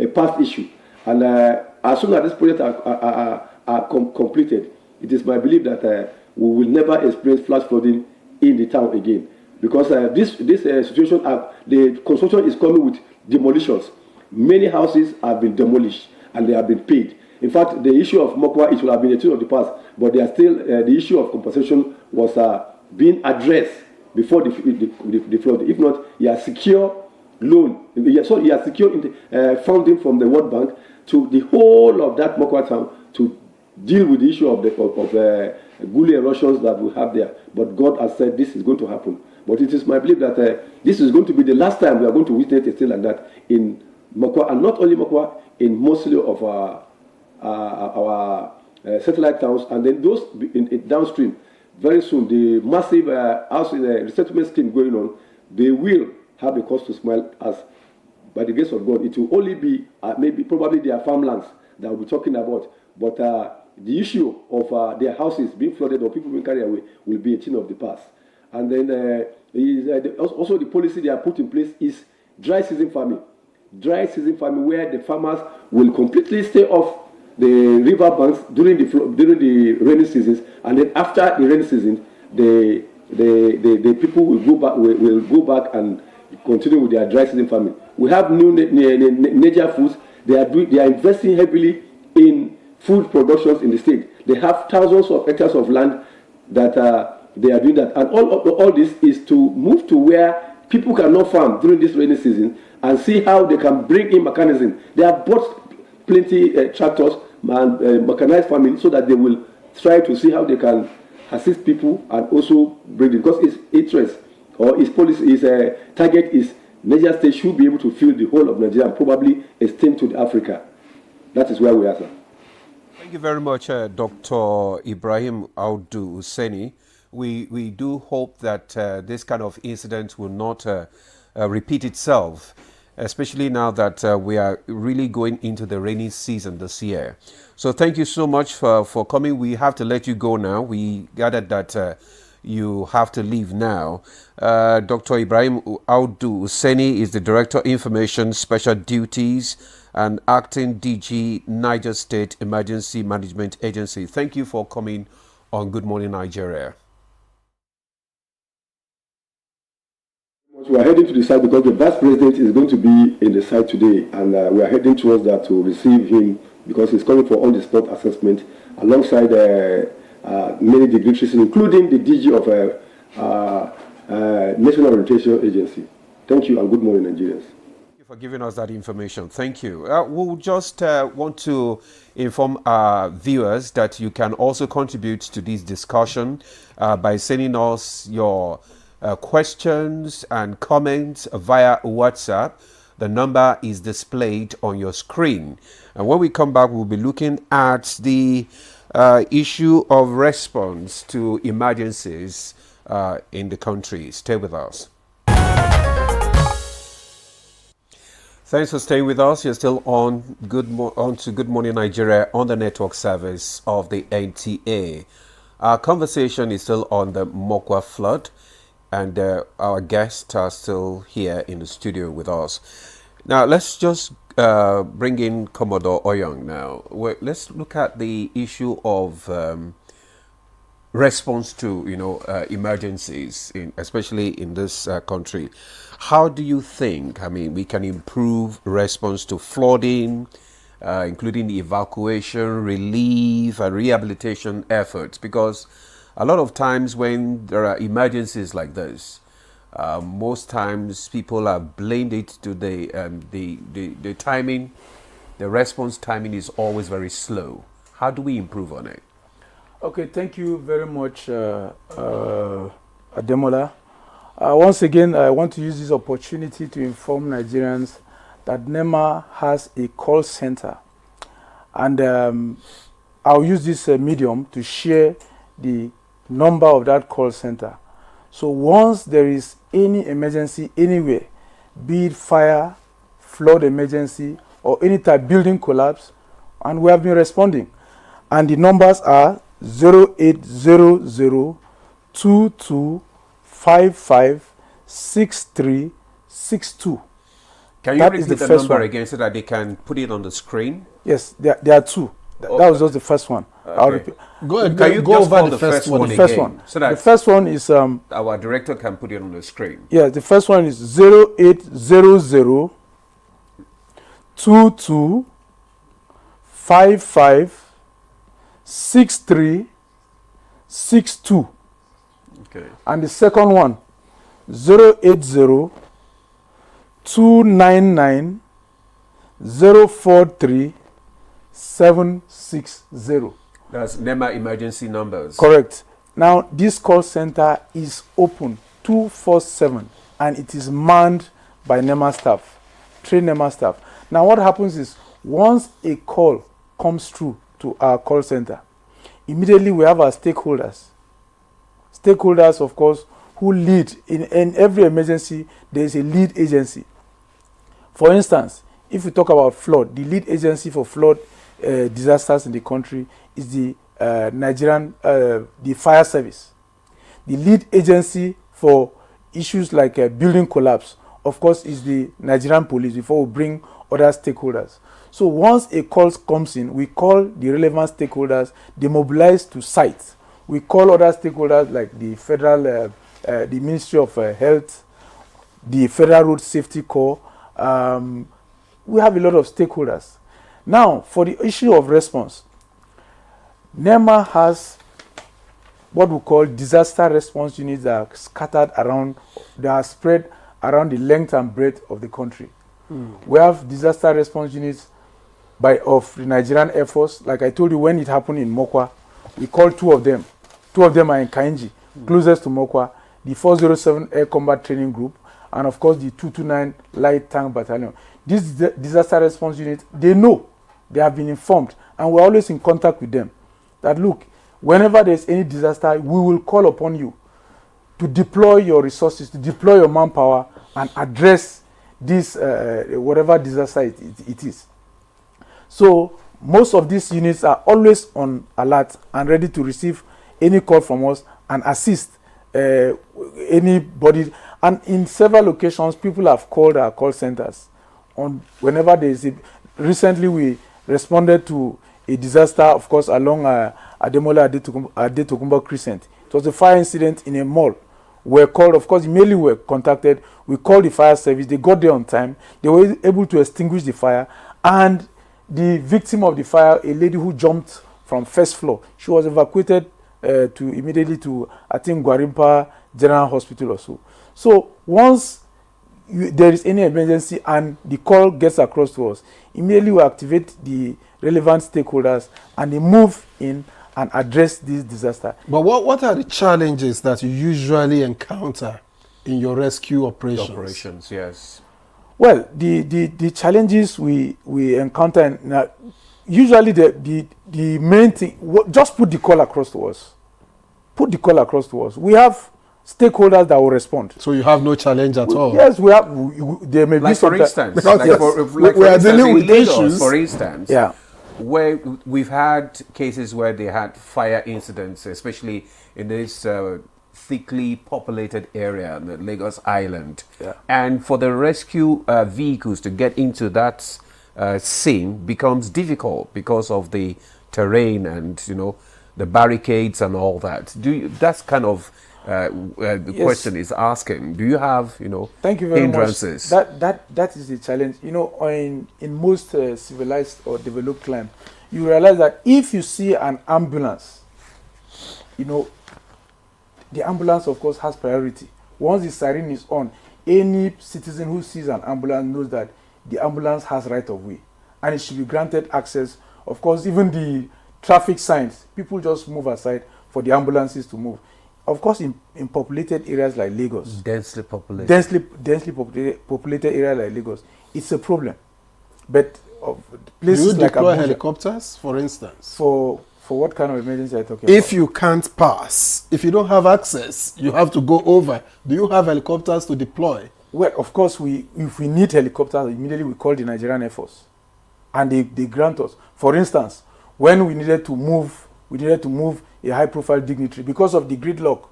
past issue. And as soon as this project are completed, it is my belief that we will never experience flash flooding in the town again, because this situation, the construction is coming with demolitions. Many houses have been demolished and they have been paid. In fact, the issue of Mokwa, it will have been a thing of the past, but they are still the issue of compensation was being addressed before the flood. If not, he has secure loan. He has secure funding from the World Bank to the whole of that Mokwa town to deal with the issue of gully erosions that we have there. But God has said this is going to happen. But it is my belief that this is going to be the last time we are going to witness a thing like that in Mokwa, and not only Mokwa, in mostly of our satellite towns, and then those in downstream. Very soon, the massive house in the resettlement scheme going on, they will have a cause to smile, as by the grace of God, it will only be probably their farmlands that we'll be talking about. But the issue of their houses being flooded or people being carried away will be a thing of the past. And then also the policy they have put in place is dry season farming. Dry season farming, where the farmers will completely stay off the river banks during the rainy seasons, and then after the rainy season, the people will go back and continue with their dry season farming. We have new Niger Foods. They are investing heavily in food productions in the state. They have thousands of hectares of land that they are doing that, and all this is to move to where people cannot farm during this rainy season and see how they can bring in mechanism. They have bought plenty tractors and mechanized farming, so that they will try to see how they can assist people and also bring it, because its interest or its policy, its target is Niger State should be able to fill the whole of Nigeria and probably extend to Africa. That is where we are, sir. Thank you very much, Dr. Ibrahim Audu Useni. We do hope that this kind of incident will not repeat itself, especially now that we are really going into the rainy season this year. So thank you so much for coming. We have to let you go now. We gathered that you have to leave now. Dr. Ibrahim Audu Useni is the Director of Information Special Duties and Acting DG, Niger State Emergency Management Agency. Thank you for coming on Good Morning Nigeria. We are heading to the site because the Vice President is going to be in the site today, and we are heading towards that to receive him, because he's coming for on-the-spot assessment alongside many dignitaries, including the DG of National Orientation Agency. Thank you and good morning, Nigerians. Thank you for giving us that information. Thank you. We'll just want to inform our viewers that you can also contribute to this discussion by sending us your questions and comments via WhatsApp. The number is displayed on your screen. And when we come back, we'll be looking at the issue of response to emergencies in the country. Stay with us. Thanks for staying with us. You're still on to Good Morning Nigeria on the network service of the NTA. Our conversation is still on the Mokwa flood, and our guests are still here in the studio with us. Now, let's just bring in Commodore Oyong now. Let's look at the issue of response to emergencies, especially in this country. How do you think, we can improve response to flooding, including evacuation, relief, and rehabilitation efforts? Because a lot of times when there are emergencies like this, most times people have blamed it to the timing. The response timing is always very slow. How do we improve on it? Okay, thank you very much, Ademola. Once again, I want to use this opportunity to inform Nigerians that NEMA has a call center. And I'll use this medium to share the number of that call center. So once there is any emergency anywhere, be it fire, flood emergency, or any type building collapse, and we have been responding. And the numbers are 0800 2255 6362. Can you That repeat is the the first number one. again so that they can put it on the screen? Yes, there are two. That was just the first one. I'll repeat. Go ahead. Can you Go just over call the first one. The first again, one. so that The first one is our director can put it on the screen? yeah, the first one is 0800 2255 6362. Okay. And the second one 080 299 043 760. That's NEMA emergency numbers. Correct. Now, this call center is open 247 and it is manned by NEMA staff, trained NEMA staff. Now, what happens is once a call comes through to our call center, immediately we have our stakeholders. Stakeholders, of course, who lead. In every emergency, there is a lead agency. For instance, if we talk about flood, the lead agency for flood disasters in the country is the Nigerian, the fire service. The lead agency for issues like building collapse, of course, is the Nigerian police before we bring other stakeholders. So once a call comes in, we call the relevant stakeholders, they mobilize to site. We call other stakeholders like the federal, the Ministry of Health, the Federal Road Safety Corps. We have a lot of stakeholders. Now, for the issue of response, NEMA has what we call disaster response units that are scattered around, they are spread around the length and breadth of the country. We have disaster response units of the Nigerian Air Force. Like I told you, when it happened in Mokwa, we called two of them. Two of them are in Kainji, closest to Mokwa, the 407 Air Combat Training Group, and of course the 229 Light Tank Battalion. This disaster response unit, they know, they have been informed, and we're always in contact with them. That look, whenever there's any disaster, we will call upon you to deploy your resources, to deploy your manpower, and address this whatever disaster it is. So most of these units are always on alert and ready to receive any call from us and assist anybody. And in several locations, people have called our call centers on whenever there is recently we responded to a disaster, of course, along Ademola Adetokunbo Crescent. It was a fire incident in a mall. We're called, of course, immediately we were contacted. We called the fire service. They got there on time. They were able to extinguish the fire. And the victim of the fire, a lady who jumped from first floor, she was evacuated immediately to, I think, Gwarimpa General Hospital or so. So once there is any emergency and the call gets across to us, immediately we activate the relevant stakeholders and they move in and address this disaster. But what are the challenges that you usually encounter in your rescue operations? Yes. Well, the challenges we encounter, usually the main thing, just put the call across to us. Put the call across to us. We have stakeholders that will respond. So you have no challenge at all? Yes, we have. There may Like be some for instance, because like yes, we are dealing with Lagos, issues. for instance, Yeah. where we've had cases where they had fire incidents, especially in this thickly populated area in the Lagos Island. Yeah. And for the rescue vehicles to get into that scene becomes difficult because of the terrain and, the barricades and all that. That's kind of the Yes. question is asking. Do you have, Thank you very hindrances? much. That is the challenge. In most civilized or developed climes, you realize that if you see an ambulance, the ambulance, of course, has priority. Once the siren is on, any citizen who sees an ambulance knows that the ambulance has right of way, and it should be granted access. Of course, even the traffic signs, people just move aside for the ambulances to move. Of course, in populated areas like Lagos, Densely populated. densely populated area like Lagos, it's a problem. But Do places you like deploy Abuja, helicopters, for instance? for For what kind of emergency are you talking If about? you can't pass, if you don't have access, you have to go over. Do you have helicopters to deploy? Well, of course, if we need helicopters, immediately we call the Nigerian Air Force, and they grant us. For instance, when we needed to move a high-profile dignitary because of the gridlock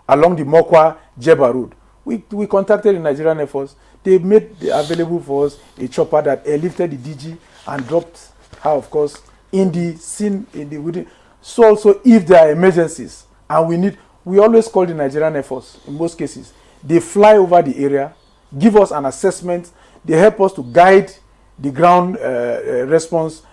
along the Mokwa Jeba road. We contacted the Nigerian Air Force. They made available for us a chopper that airlifted the DG and dropped her, of course, in the scene so also if there are emergencies and we always call the Nigerian Air Force in most cases. They fly over the area, give us an assessment, they help us to guide the ground response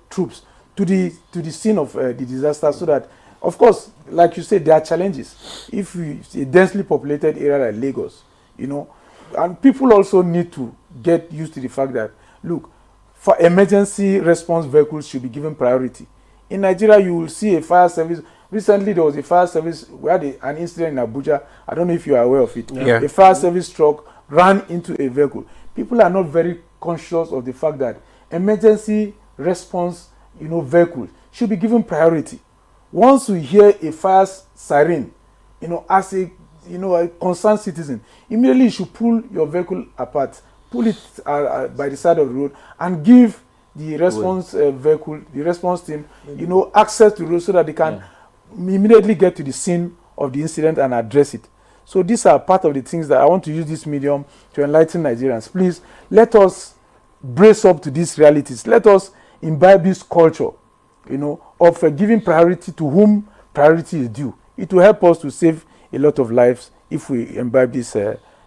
troops to the scene of the disaster, so that, of course, like you said, there are challenges. If it's a densely populated area like Lagos, and people also need to get used to the fact that, look, for emergency response vehicles should be given priority. In Nigeria, you will see a fire service. Recently, there was a fire service. We had an incident in Abuja. I don't know if you are aware of it. Yeah. A fire service truck ran into a vehicle. People are not very conscious of the fact that emergency response, vehicles should be given priority. Once you hear a fire siren, as a concerned citizen, immediately you should pull your vehicle apart, pull it by the side of the road, and give the response vehicle, the response team, access to the road so that they can immediately get to the scene of the incident and address it. So these are part of the things that I want to use this medium to enlighten Nigerians. Please, let us brace up to these realities. Let us imbibe this culture, of giving priority to whom priority is due. It will help us to save a lot of lives if we imbibe this,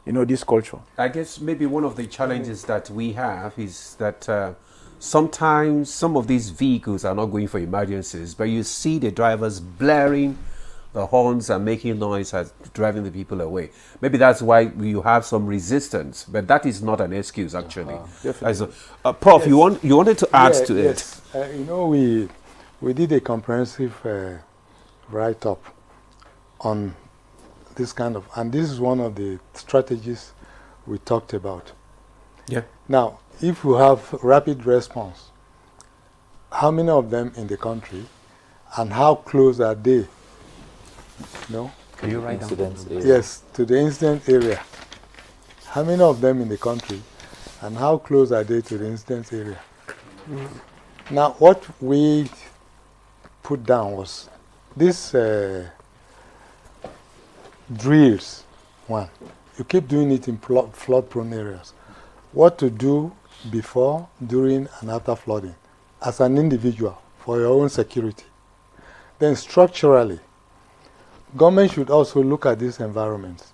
this culture. I guess maybe one of the challenges that we have is that sometimes some of these vehicles are not going for emergencies, but you see the drivers blaring the horns and making noise as driving the people away. Maybe that's why you have some resistance, but that is not an excuse, actually. Definitely. Prof, yes. you wanted to add to it. We did a comprehensive write-up on this kind of, and this is one of the strategies we talked about. Yeah. Now, if you have rapid response, how many of them in the country, and how close are they? Can you write down? Yes, to the incident area. How many of them in the country, and how close are they to the incident area? Now, what we put down was this drills. One, you keep doing it in flood-prone areas. What to do before, during, and after flooding as an individual for your own security. Then structurally, government should also look at these environments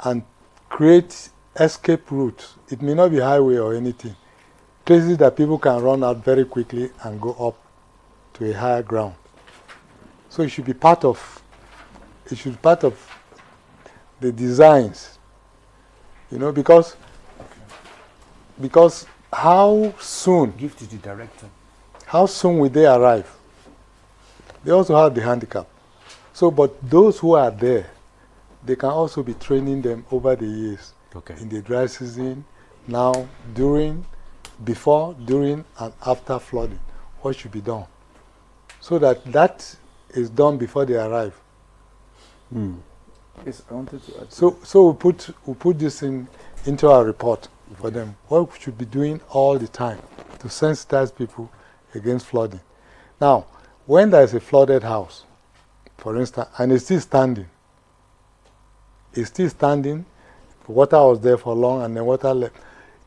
and create escape routes. It may not be highway or anything. Places that people can run out very quickly and go up to a higher ground. So it should be part of the designs, because how soon? Give to the director. How soon will they arrive? They also have the handicap. So, but those who are there, they can also be training them over the years. Okay. In the dry season, now, during, before, during, and after flooding, what should be done? So that is done before they arrive. Yes, I wanted to add. So we put this into our report for them. What we should be doing all the time to sensitize people against flooding. Now, when there is a flooded house, for instance, and it's still standing, water was there for long and then water left.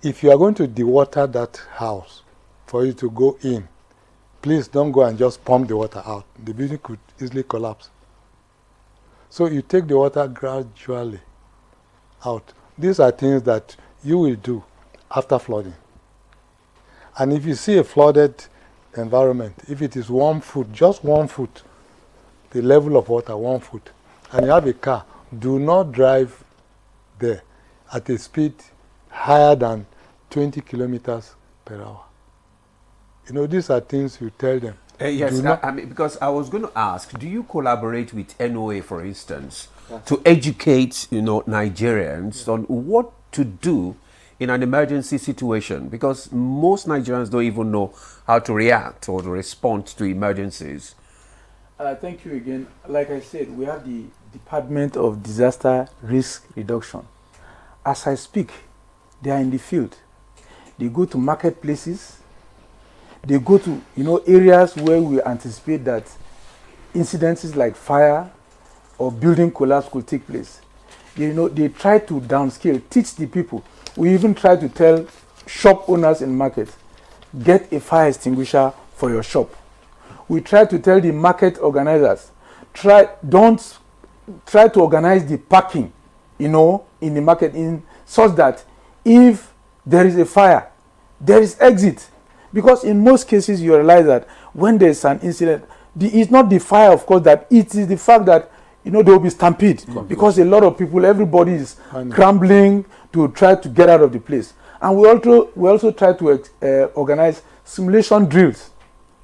If you are going to dewater that house for you to go in, please don't go and just pump the water out. The building could easily collapse. So you take the water gradually out. These are things that you will do after flooding. And if you see a flooded environment, if it is 1 foot, just 1 foot, the level of water 1 foot, and you have a car, do not drive there at a speed higher than 20 kilometers per hour. These are things you tell them. Yes, I mean, because I was going to ask, do you collaborate with NOA, for instance, to educate, Nigerians on what to do in an emergency situation? Because most Nigerians don't even know how to react or to respond to emergencies. Thank you again. Like I said, we have the Department of Disaster Risk Reduction. As I speak, they are in the field. They go to marketplaces. They go to areas where we anticipate that incidences like fire or building collapse could take place. They try to downscale, teach the people. We even try to tell shop owners in market, get a fire extinguisher for your shop. We try to tell the market organizers, don't try to organize the parking, in the market in such that if there is a fire, there is exit. Because in most cases you realize that when there's an incident, it's not the fire, of course, that it is the fact that there will be stampede because a lot of people, everybody is scrambling to try to get out of the place. And we also try to organize simulation drills,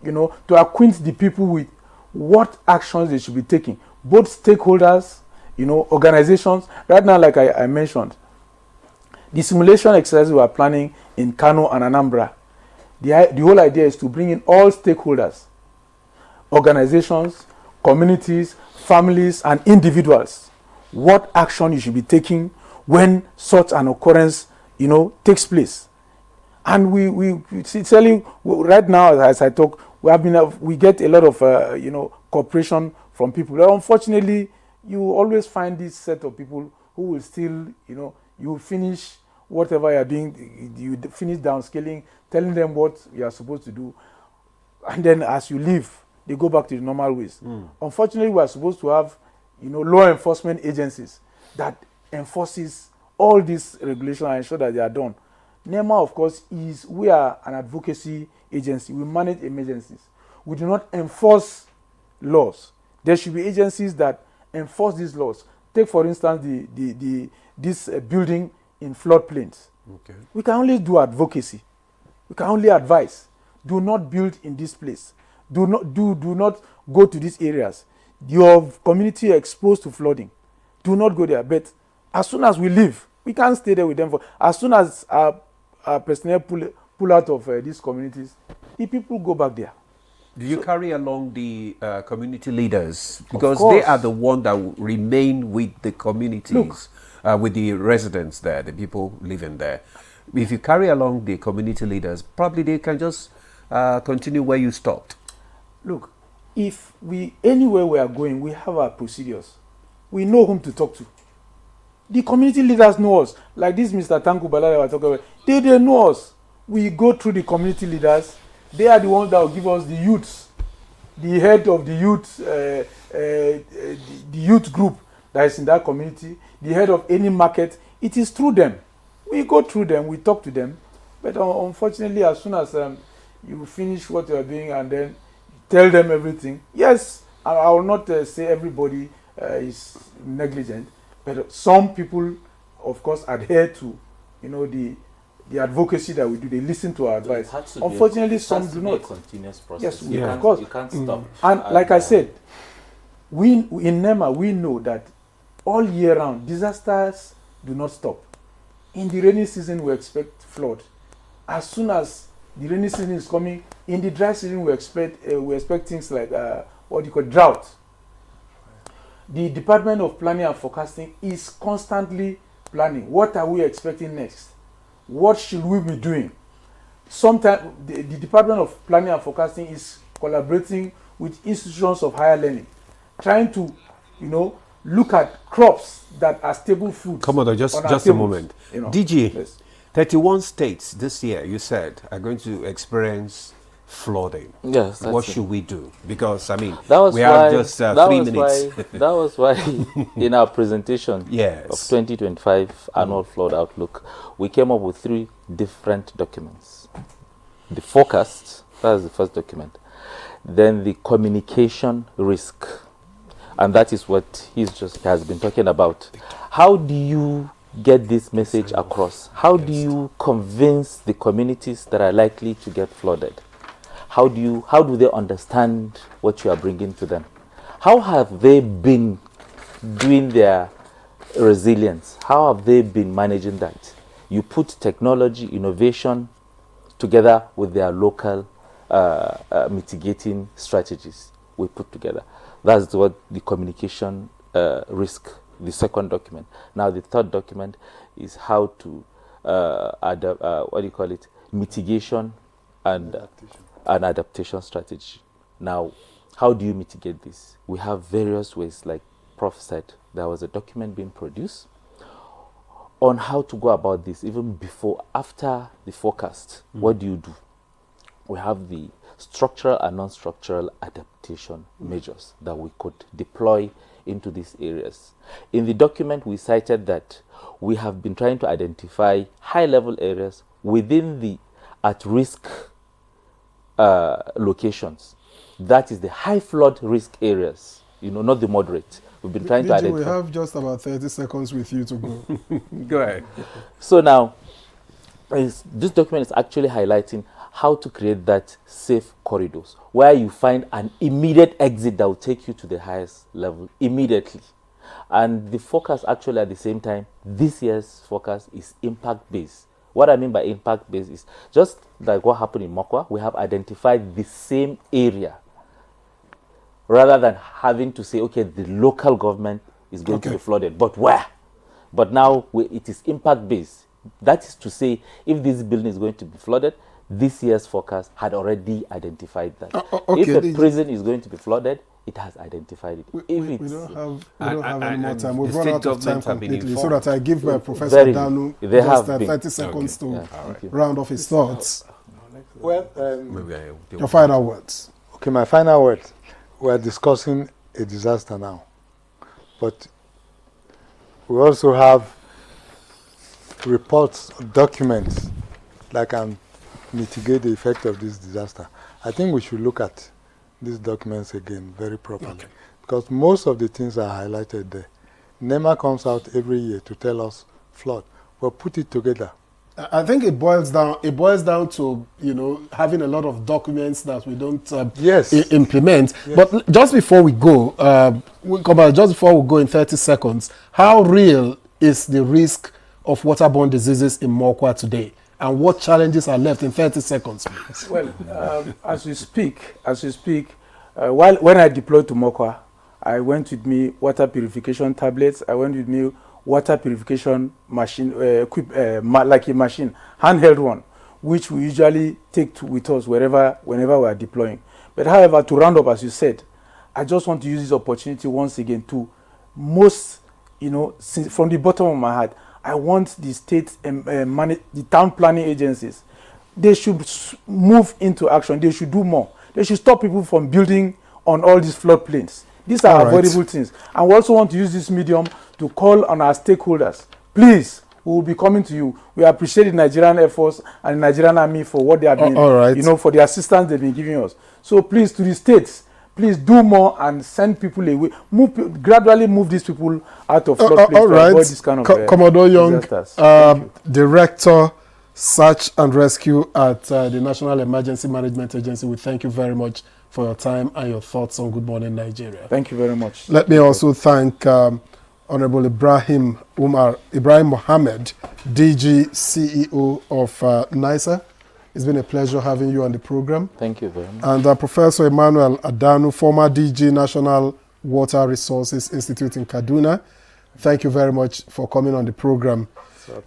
to acquaint the people with what actions they should be taking, both stakeholders, organizations. Right now, like I mentioned, the simulation exercises we are planning in Kano and Anambra, the whole idea is to bring in all stakeholders, organizations, communities, families, and individuals. What action you should be taking when such an occurrence, takes place. And we sincerely, right now as I talk, we get a lot of cooperation from people. But unfortunately, you always find this set of people who will still, you finish whatever you are doing, you finish downscaling, telling them what you are supposed to do, and then as you leave, they go back to the normal ways. Unfortunately, we are supposed to have, law enforcement agencies that enforces all these regulations and ensure that they are done. NEMA, of course, we are an advocacy agency. We manage emergencies. We do not enforce laws. There should be agencies that enforce these laws. Take, for instance, this building in floodplains. Okay. We can only do advocacy. We can only advise. Do not build in this place. Do not go to these areas. Your community is exposed to flooding. Do not go there. But as soon as we leave, we can't stay there with them. As soon as our personnel pull out of these communities, the people go back there. Do you carry along the community leaders? Because they are the one that will remain with the communities, with the residents there, the people living there. If you carry along the community leaders, probably they can just continue where you stopped. Look, if anywhere we are going, we have our procedures. We know whom to talk to. The community leaders know us. Like this Mr. Tanku Balala was talking about. They know us. We go through the community leaders. They are the ones that will give us the youths, the head of the youth, the youth group that is in that community, the head of any market. It is through them. We go through them, we talk to them. But unfortunately, as soon as you finish what you are doing and then tell them everything, yes, I will not say everybody is negligent, but some people, of course, adhere to, the advocacy that we do. They listen to our advice. Unfortunately, some do not. A continuous process. Yes, of course. You can't stop. And like I said, we in NEMA, we know that all year round, disasters do not stop. In the rainy season, we expect flood. As soon as the rainy season is coming, in the dry season, we expect things like drought. The Department of Planning and Forecasting is constantly planning. What are we expecting next? What should we be doing? Sometimes the Department of Planning and Forecasting is collaborating with institutions of higher learning, trying to, look at crops that are stable foods. Commodore, just a moment. DG, yes. 31 states this year, you said, are going to experience flooding. Yes. What should we do? Because, have just 3 minutes. That was why in our presentation of 2025 Annual Flood Outlook, we came up with 3 different documents. The forecast, that is the first document. Then the communication risk. And that is what he has been talking about. How do you get this message across? How do you convince the communities that are likely to get flooded? How do they understand what you are bringing to them? How have they been doing their resilience? How have they been managing that? You put technology, innovation together with their local mitigating strategies we put together. That's what the communication risk, the second document. Now, the third document is how to mitigation and an adaptation strategy. Now, how do you mitigate this? We have various ways, like Prof said. There was a document being produced on how to go about this, even before, after the forecast. What do you do? We have the structural and non-structural adaptation measures that we could deploy into these areas. In the document, we cited that we have been trying to identify high-level areas within the at-risk locations. That is the high flood risk areas, not the moderate. We've been trying to identify. We have just about 30 seconds with you to go. Go ahead. So now, this document is actually highlighting how to create that safe corridors where you find an immediate exit that will take you to the highest level immediately. And the forecast actually at the same time, this year's forecast is impact-based. What I mean by impact-based is just like what happened in Mokwa, we have identified the same area rather than having to say, okay, the local government is going to be flooded, but where? But now it is impact-based. That is to say, if this building is going to be flooded, this year's forecast had already identified that. If a prison is going to be flooded, it has identified it. We don't have any more time. We've run out of time completely, so that I give Professor Danu just 30 seconds to round off his thoughts. Well, your final words. Okay, my final words. We are discussing a disaster now, but we also have reports, documents that can mitigate the effect of this disaster. I think we should look at these documents again very properly, because most of the things are highlighted there. NEMA comes out every year to tell us flood. We'll put it together. I think it boils down to having a lot of documents that we don't implement. Yes. But just before we go, in 30 seconds, how real is the risk of waterborne diseases in Mokwa today, and what challenges are left in 30 seconds, please? Well, as we speak, when I deployed to Mokwa, I went with me water purification tablets. I went with me water purification machine, like a machine, handheld one, which we usually take with us whenever we are deploying. But however, to round up, as you said, I just want to use this opportunity once again to from the bottom of my heart, I want the state, the town planning agencies, they should move into action. They should do more. They should stop people from building on all these floodplains. These are avoidable things. And we also want to use this medium to call on our stakeholders. Please, we will be coming to you. We appreciate the Nigerian Air Force and the Nigerian Army for what they are doing, for the assistance they've been giving us. So please, to the states, please do more and send people away. Gradually move these people out of floodplains to avoid this kind of Commodore Young, Director, Search and Rescue at the National Emergency Management Agency, we thank you very much for your time and your thoughts on Good Morning Nigeria. Thank you very much. Let me also thank Honorable Ibrahim Mohammed, DG CEO of NISA. It's been a pleasure having you on the program. Thank you very much. And Professor Emmanuel Adanu, former DG National Water Resources Institute in Kaduna. Thank you very much for coming on the program.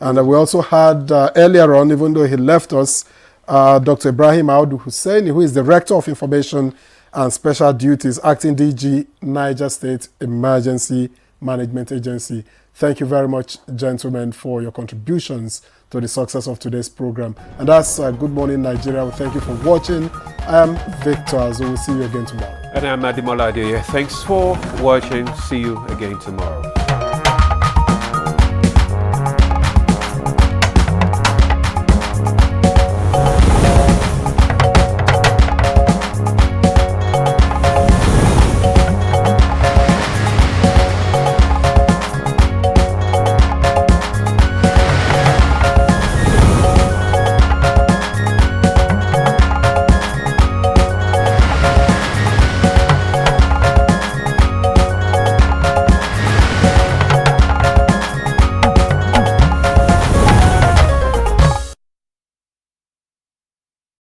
And we also had earlier on, even though he left us, Dr. Ibrahim Audu Husseini, who is Director of Information and Special Duties, Acting DG, Niger State Emergency Management Agency. Thank you very much, gentlemen, for your contributions to the success of today's program. And that's Good Morning Nigeria. We thank you for watching. I am Victor, so we'll see you again tomorrow. And I'm Adimola Adeye. Thanks for watching. See you again tomorrow.